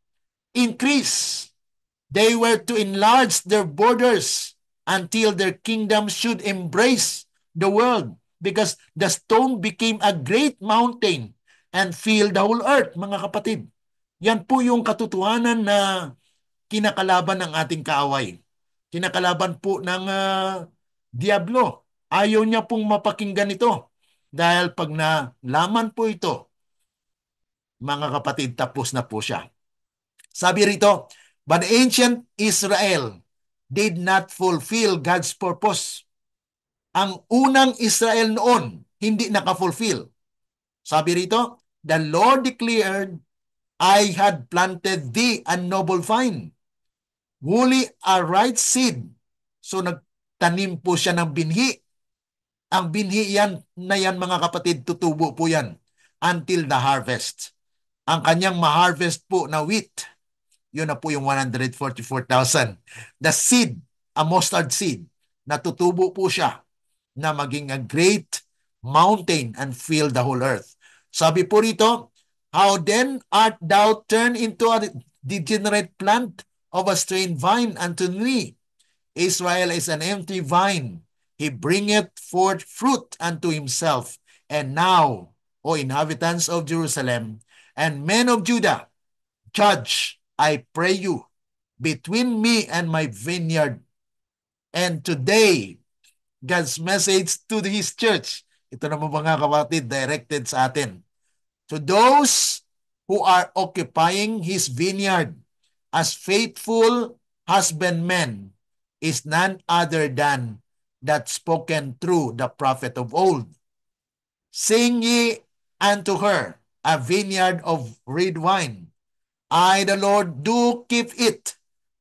Increase. They were to enlarge their borders until their kingdom should embrace the world, because the stone became a great mountain and filled the whole earth, mga kapatid. Yan po yung katotohanan na kinakalaban ng ating kaaway. Kinakalaban po ng Diablo. Ayaw niya pong mapakinggan ito. Dahil pag nalaman po ito, mga kapatid, tapos na po siya. Sabi rito, but ancient Israel did not fulfill God's purpose. Ang unang Israel noon, hindi nakafulfill. Sabi rito, the Lord declared, I had planted thee a noble vine, wholly a right seed. So nagtanim po siya ng binhi. Ang binhi yan, mga kapatid, tutubo po yan until the harvest. ang kanyang ma-harvest po na wheat. Yun na po yung 144,000. The seed, a mustard seed, natutubo po siya na maging a great mountain and fill the whole earth. Sabi po rito, how then art thou turned into a degenerate plant of a strained vine unto me? Israel is an empty vine. He bringeth forth fruit unto himself. And now, O inhabitants of Jerusalem, and men of Judah, judge, I pray you, between me and my vineyard. And today, God's message to His church, ito naman mga kapatid, directed sa atin. To those who are occupying His vineyard as faithful husbandmen is none other than that spoken through the prophet of old. Sing ye unto her a vineyard of red wine. I, the Lord, do keep it.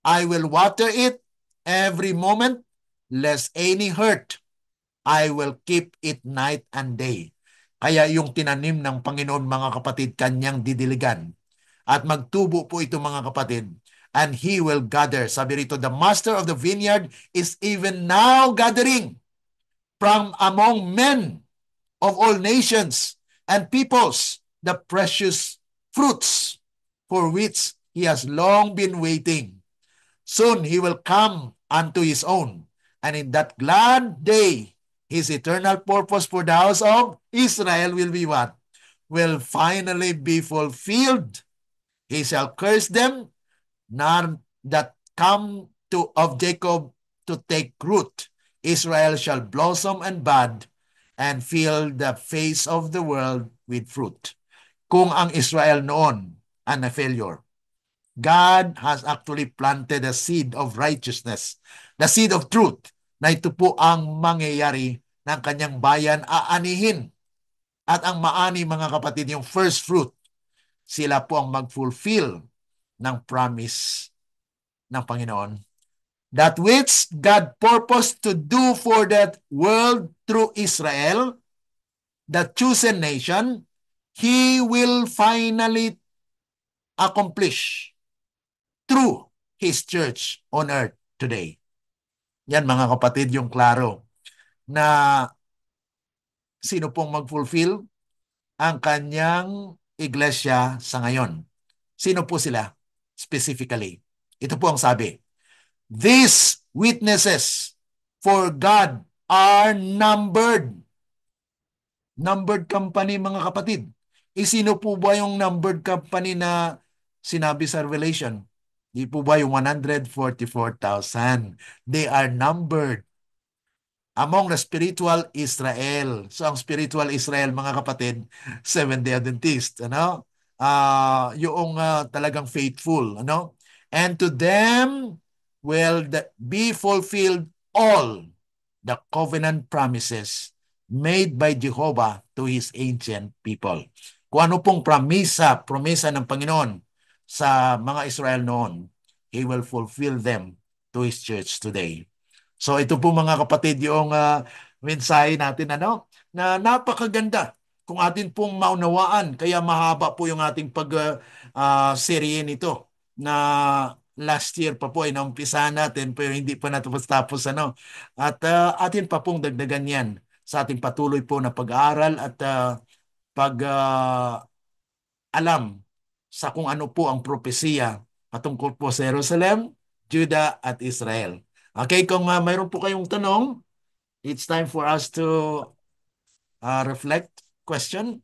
I will water it every moment, lest any hurt. I will keep it night and day. Kaya yung tinanim ng Panginoon, mga kapatid, kanyang didiligan. At magtubo po ito, mga kapatid. And He will gather. Sabi rito, the master of the vineyard is even now gathering from among men of all nations and peoples the precious fruits for which He has long been waiting. Soon He will come unto His own, and in that glad day, His eternal purpose for the house of Israel will be what? Will finally be fulfilled. He shall curse them, none that come to of Jacob to take root. Israel shall blossom and bud, and fill the face of the world with fruit. Kung ang Israel noon ang na-failure, God has actually planted a seed of righteousness, the seed of truth, na ito po ang mangyayari ng kanyang bayan aanihin. At ang maani, mga kapatid, yung first fruit, sila po ang mag-fulfill ng promise ng Panginoon. That which God purposed to do for that world through Israel, the chosen nation, He will finally accomplish through His church on earth today. Yan, mga kapatid, yung klaro na sino pong mag-fulfill ang kanyang iglesia sa ngayon. Sino po sila specifically? Ito po ang sabi. These witnesses for God are numbered. Numbered company, mga kapatid. Sino po ba yung numbered company na sinabi sa Revelation? Di po ba yung 144,000? They are numbered among the spiritual Israel. So ang spiritual Israel, mga kapatid, Seventh-day Adventist, ano? Yung talagang faithful, ano? And to them will be fulfilled all the covenant promises made by Jehovah to His ancient people. Kung ano pong promesa ng Panginoon sa mga Israel noon, He will fulfill them to His church today. So ito po, mga kapatid, yung mensahe natin, ano, na napakaganda kung atin pong maunawaan. Kaya mahaba po yung ating pag-serye nito na last year pa po ay naumpisahan natin pero hindi pa natapos-tapos, ano. At atin pa pong dagdagan yan sa ating patuloy po na pag-aaral at pag-alam sa kung ano po ang propesiya patungkol po sa Jerusalem, Judah at Israel. Okay, kung mayroon po kayong tanong, it's time for us to reflect. Question?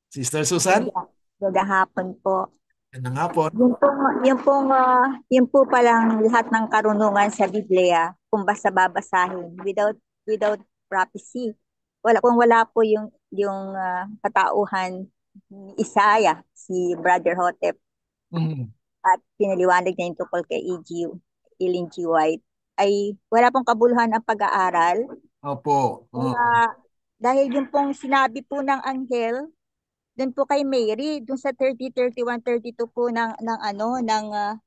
Sister Susan? Magandang hapon po. Magandang hapon. Yung po palang lahat ng karunungan sa Biblia, kung basta babasahin, without prophecy. Kung wala po yung katauhan ni Isaiah, si Brother Hotep, at pinaliwanag niya yung tungkol kay Ellen G. White, ay wala pong kabuluhan ang pag-aaral. Opo. Dahil yung pong sinabi po ng anghel, doon po kay Mary, doon sa 30, 31, 32 po ng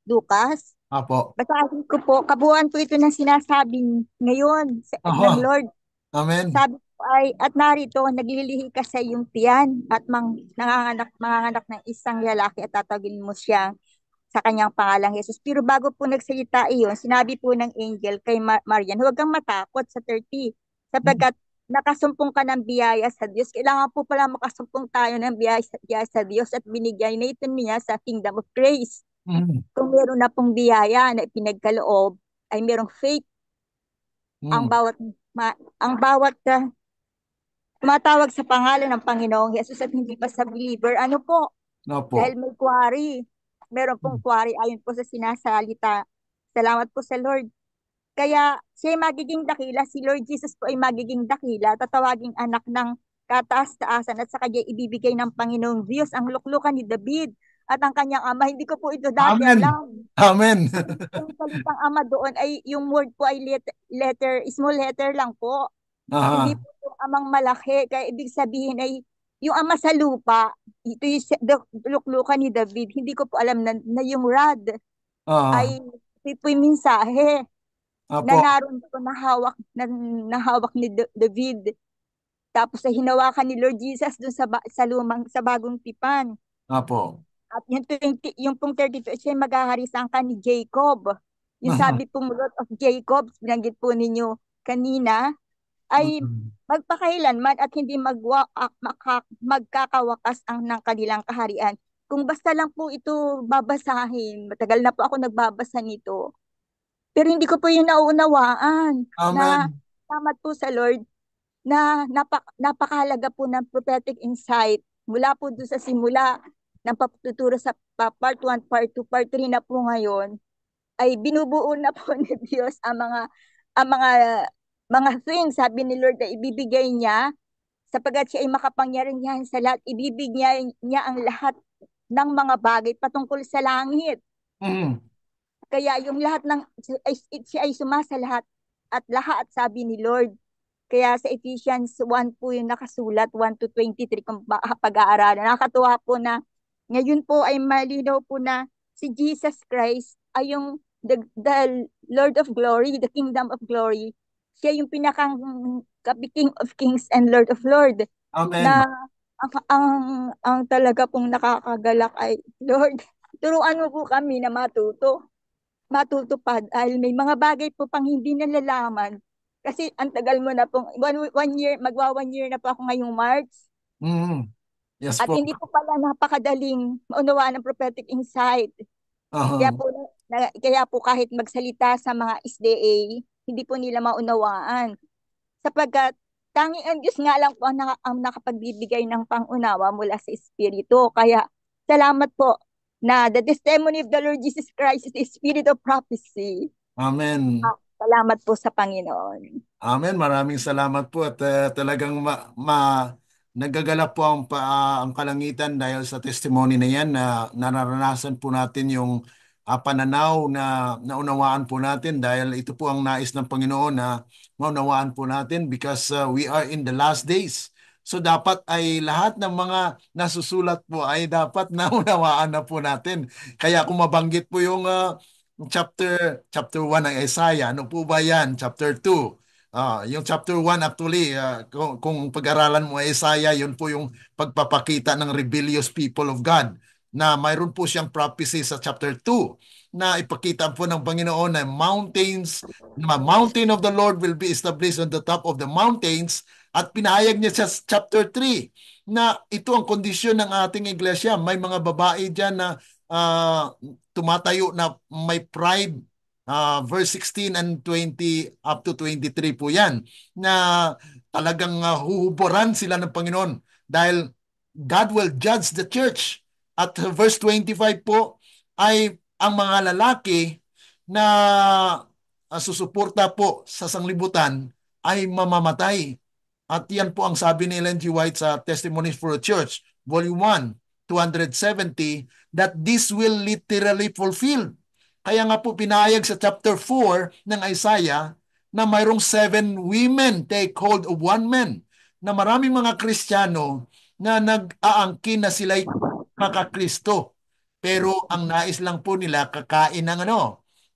Lucas. Opo. Basahin ko po, kabuuan po ito ng sinasabi ngayon ng Aha. Lord. Amen. Sabi ay at narito naglilihi ka sa iyong tiyan at manganganak ng isang lalaki at tatawagin mo siya sa kanyang pangalang Jesus. Pero bago po nagsalita iyon, sinabi po ng angel kay Marian, huwag kang matakot sa 30 Mm. sapagkat nakasumpong ka ng biyaya sa Diyos. Kailangan po pala makasumpong tayo ng biyaya sa Diyos at binigay na ito niya sa kingdom of grace. Mm. Kung meron na pong biyaya na ipinagkaloob, ay merong faith ang Mm. bawat ang bawat tumatawag sa pangalan ng Panginoong Jesus at hindi pa sa believer. Ano po? Dahil Opo. may quarry. Meron pong quarry ayon po sa sinasalita. Salamat po sa Lord. Kaya siya ay magiging dakila, si Lord Jesus po ay magiging dakila, tatawaging anak ng kataas-taasan at sa kanya ibibigay ng Panginoong Diyos ang luklukan ni David at ang kanyang ama. Hindi ko po ito dati Amen. alam. Amen. Yung salitang ama doon ay yung word po ay small letter lang po. Hindi Aha. po yung amang malaki. Kaya ibig sabihin ay yung ama sa lupa, ito yung luklukan ni David. Hindi ko po alam na yung rod Ah. ay ito po yung mensahe na Apo. naroon po nahawak ni David. Tapos ay hinawakan ni Lord Jesus dun sa bagong tipan. Apo. At yung pong 32, siya maghahari sa angkan ni Jacob. Yung Aha. sabi pong Root of Jacob, binanggit po ninyo kanina, ay Mm. magpakailanman at hindi magkakawakas ng kanilang kaharian. Kung basta lang po ito babasahin, matagal na po ako nagbabasa nito, pero hindi ko po yun nauunawaan na Amen. salamat po sa Lord na napakahalaga po ng prophetic insight mula po doon sa simula ng pagtuturo sa part 1, part 2, part 3 na po ngayon ay binubuo na po ni Diyos ang mga things sabi ni Lord na ibibigay niya sapagkat siya ay makapangyarihan sa lahat, ibibigay niya ang lahat ng mga bagay patungkol sa langit. Mm. Kaya yung lahat siya ay sumasa lahat at lahat sabi ni Lord. Kaya sa Ephesians 1 po yung nakasulat, 1 to 23 kung pag-aaralan. Nakakatuwa po na ngayon po ay malinaw po na si Jesus Christ ay yung the Lord of Glory, the Kingdom of Glory. Siya yung pinakang King of Kings and Lord of Lord Amen. na ang talaga pong nakakagalak ay Lord, turuan mo po kami na matutupad dahil may mga bagay po pang hindi nalalaman. Kasi ang tagal mo na pong, 1 year, magwa 1 year na po ako ngayong March. Mm. Yes At po. hindi po pala napakadaling maunawaan ng prophetic insight. Kaya Aha. po, kaya po kahit magsalita sa mga SDA, hindi po nila maunawaan. Sapagkat tanging ang Diyos nga lang po ang nakapagbibigay ng pangunawa mula sa Espiritu. Kaya salamat po na the testimony of the Lord Jesus Christ is the spirit of prophecy. Amen. Salamat po sa Panginoon. Amen. Maraming salamat po at talagang nagagalak po ang kalangitan dahil sa testimony na yan na nararanasan po natin yung pananaw na naunawaan po natin dahil ito po ang nais ng Panginoon na maunawaan po natin because we are in the last days. So dapat ay lahat ng mga nasusulat po ay dapat naunawaan na po natin. Kaya kung mabanggit po yung chapter 1 ng Isaiah, ano po ba yan? Chapter 2. Yung chapter 1 actually, kung pag-aralan mo ay Isaiah, yun po yung pagpapakita ng rebellious people of God na mayroon po siyang prophecy sa chapter 2 na ipakita po ng Panginoon na mountain of the Lord will be established on the top of the mountains at pinahayag niya sa chapter 3 na ito ang kondisyon ng ating iglesia. May mga babae dyan na tumatayo na may pride. Verse 16 and 20 up to 23 po yan na talagang huhuboran sila ng Panginoon dahil God will judge the church. At verse 25 po ay ang mga lalaki na susuporta po sa sanglibutan ay mamamatay. At yan po ang sabi ni Ellen G. White sa Testimonies for a Church, Volume 1, 270, that this will literally fulfill. Kaya nga po pinahayag sa chapter 4 ng Isaiah na mayroong 7 women take hold of 1 man, na maraming mga Kristiyano na nag-aangkin na sila'y kakakristo. Pero ang nais lang po nila kakain ng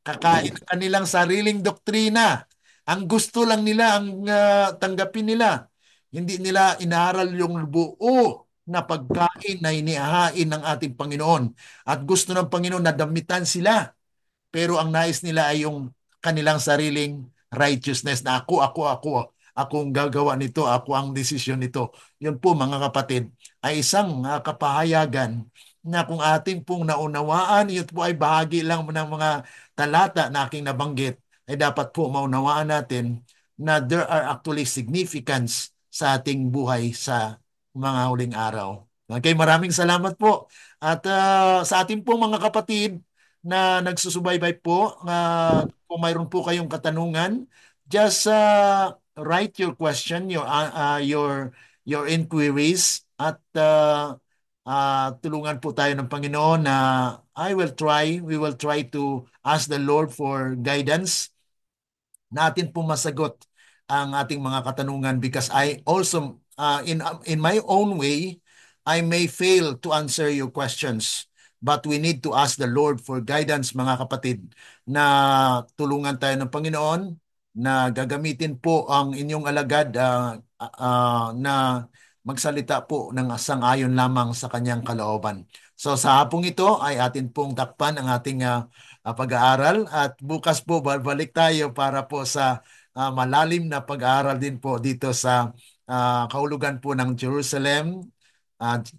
kakain ng kanilang sariling doktrina. Ang gusto lang nila, ang tanggapin nila. Hindi nila inaral yung buo na pagkain na inihahain ng ating Panginoon. At gusto ng Panginoon na damitan sila, pero ang nais nila ay yung kanilang sariling righteousness na ako ang gagawa nito, ako ang desisyon nito. Yun po mga kapatid, ay isang kapahayagan na kung ating pong naunawaan, yun po ay bahagi lang ng mga talata na aking nabanggit, ay dapat po maunawaan natin na there are actually significance sa ating buhay sa mga huling araw. Okay, maraming salamat po. At sa ating pong mga kapatid na nagsusubaybay po, kung mayroon po kayong katanungan, just write your question, your inquiries, at tulungan po tayo ng Panginoon na we will try to ask the Lord for guidance natin po masagot ang ating mga katanungan, because I also, in my own way, I may fail to answer your questions. But we need to ask the Lord for guidance, mga kapatid, na tulungan tayo ng Panginoon, na gagamitin po ang inyong alagad na magsalita po ng sang-ayon lamang sa kanyang kalooban. So sa hapong ito ay atin pong takpan ang ating pag-aaral, at bukas po babalik tayo para po sa malalim na pag-aaral din po dito sa kahulugan po ng Jerusalem,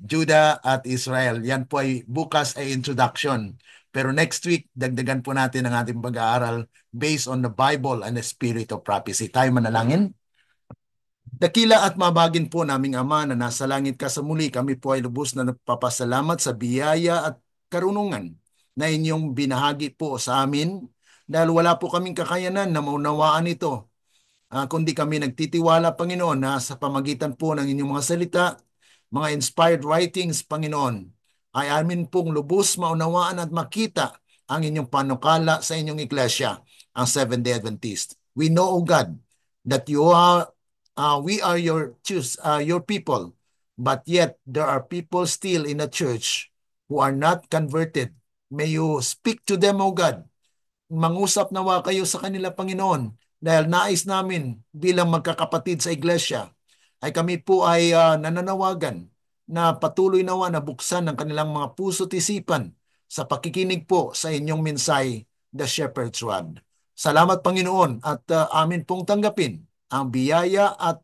Judah at Israel. Yan po ay bukas ay introduction. Pero next week, dagdagan po natin ang ating pag-aaral based on the Bible and the Spirit of Prophecy. Tayo manalangin. Dakila at mabagin po naming Ama na nasa langit ka sa muli, kami po ay lubos na nagpapasalamat sa biyaya at karunungan na inyong binahagi po sa amin, dahil wala po kaming kakayanan na maunawaan ito. Kundi kami nagtitiwala, Panginoon, na sa pamagitan po ng inyong mga salita, mga inspired writings, Panginoon, ay amin pong lubos maunawaan at makita ang inyong panukala sa inyong iglesia, ang Seventh-day Adventist. We know, O God, that we are your people, but yet there are people still in the church who are not converted. May you speak to them, O God. Mangusap nawa kayo sa kanila, Panginoon, dahil nais namin bilang magkakapatid sa iglesia ay kami po ay nananawagan na patuloy nawa na buksan ng kanilang mga puso at isipan sa pakikinig po sa inyong mensahe, The Shepherd's Rod. Salamat, Panginoon, at amin pong tanggapin ang biyaya at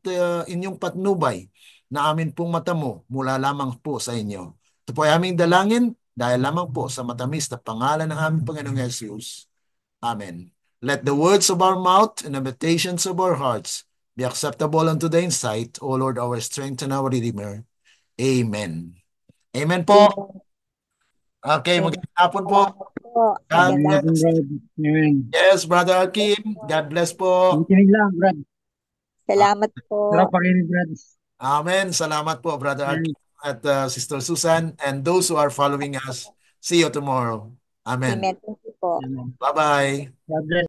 inyong patnubay na amin pong matamo mula lamang po sa inyo. Ito po ay aming dalangin dahil lamang po sa matamis na pangalan ng aming Panginoong Jesus. Amen. Let the words of our mouth and the meditations of our hearts be acceptable unto thy sight, O Lord, our strength and our Redeemer. Amen. Amen po. Okay, Amen. magandang hapon po. Salamat po. God Magandang Amen, bless. Brad. Amen. Yes, Brother Akim. God bless po. Makikinig lang, Brad. salamat Sarap po. pakinig, Brad. Amen. Salamat po, Brother Amen. Akim at Sister Susan, and those who are following us. See you tomorrow. Amen. Amen. Thank you po. Amen. Bye-bye. God bless.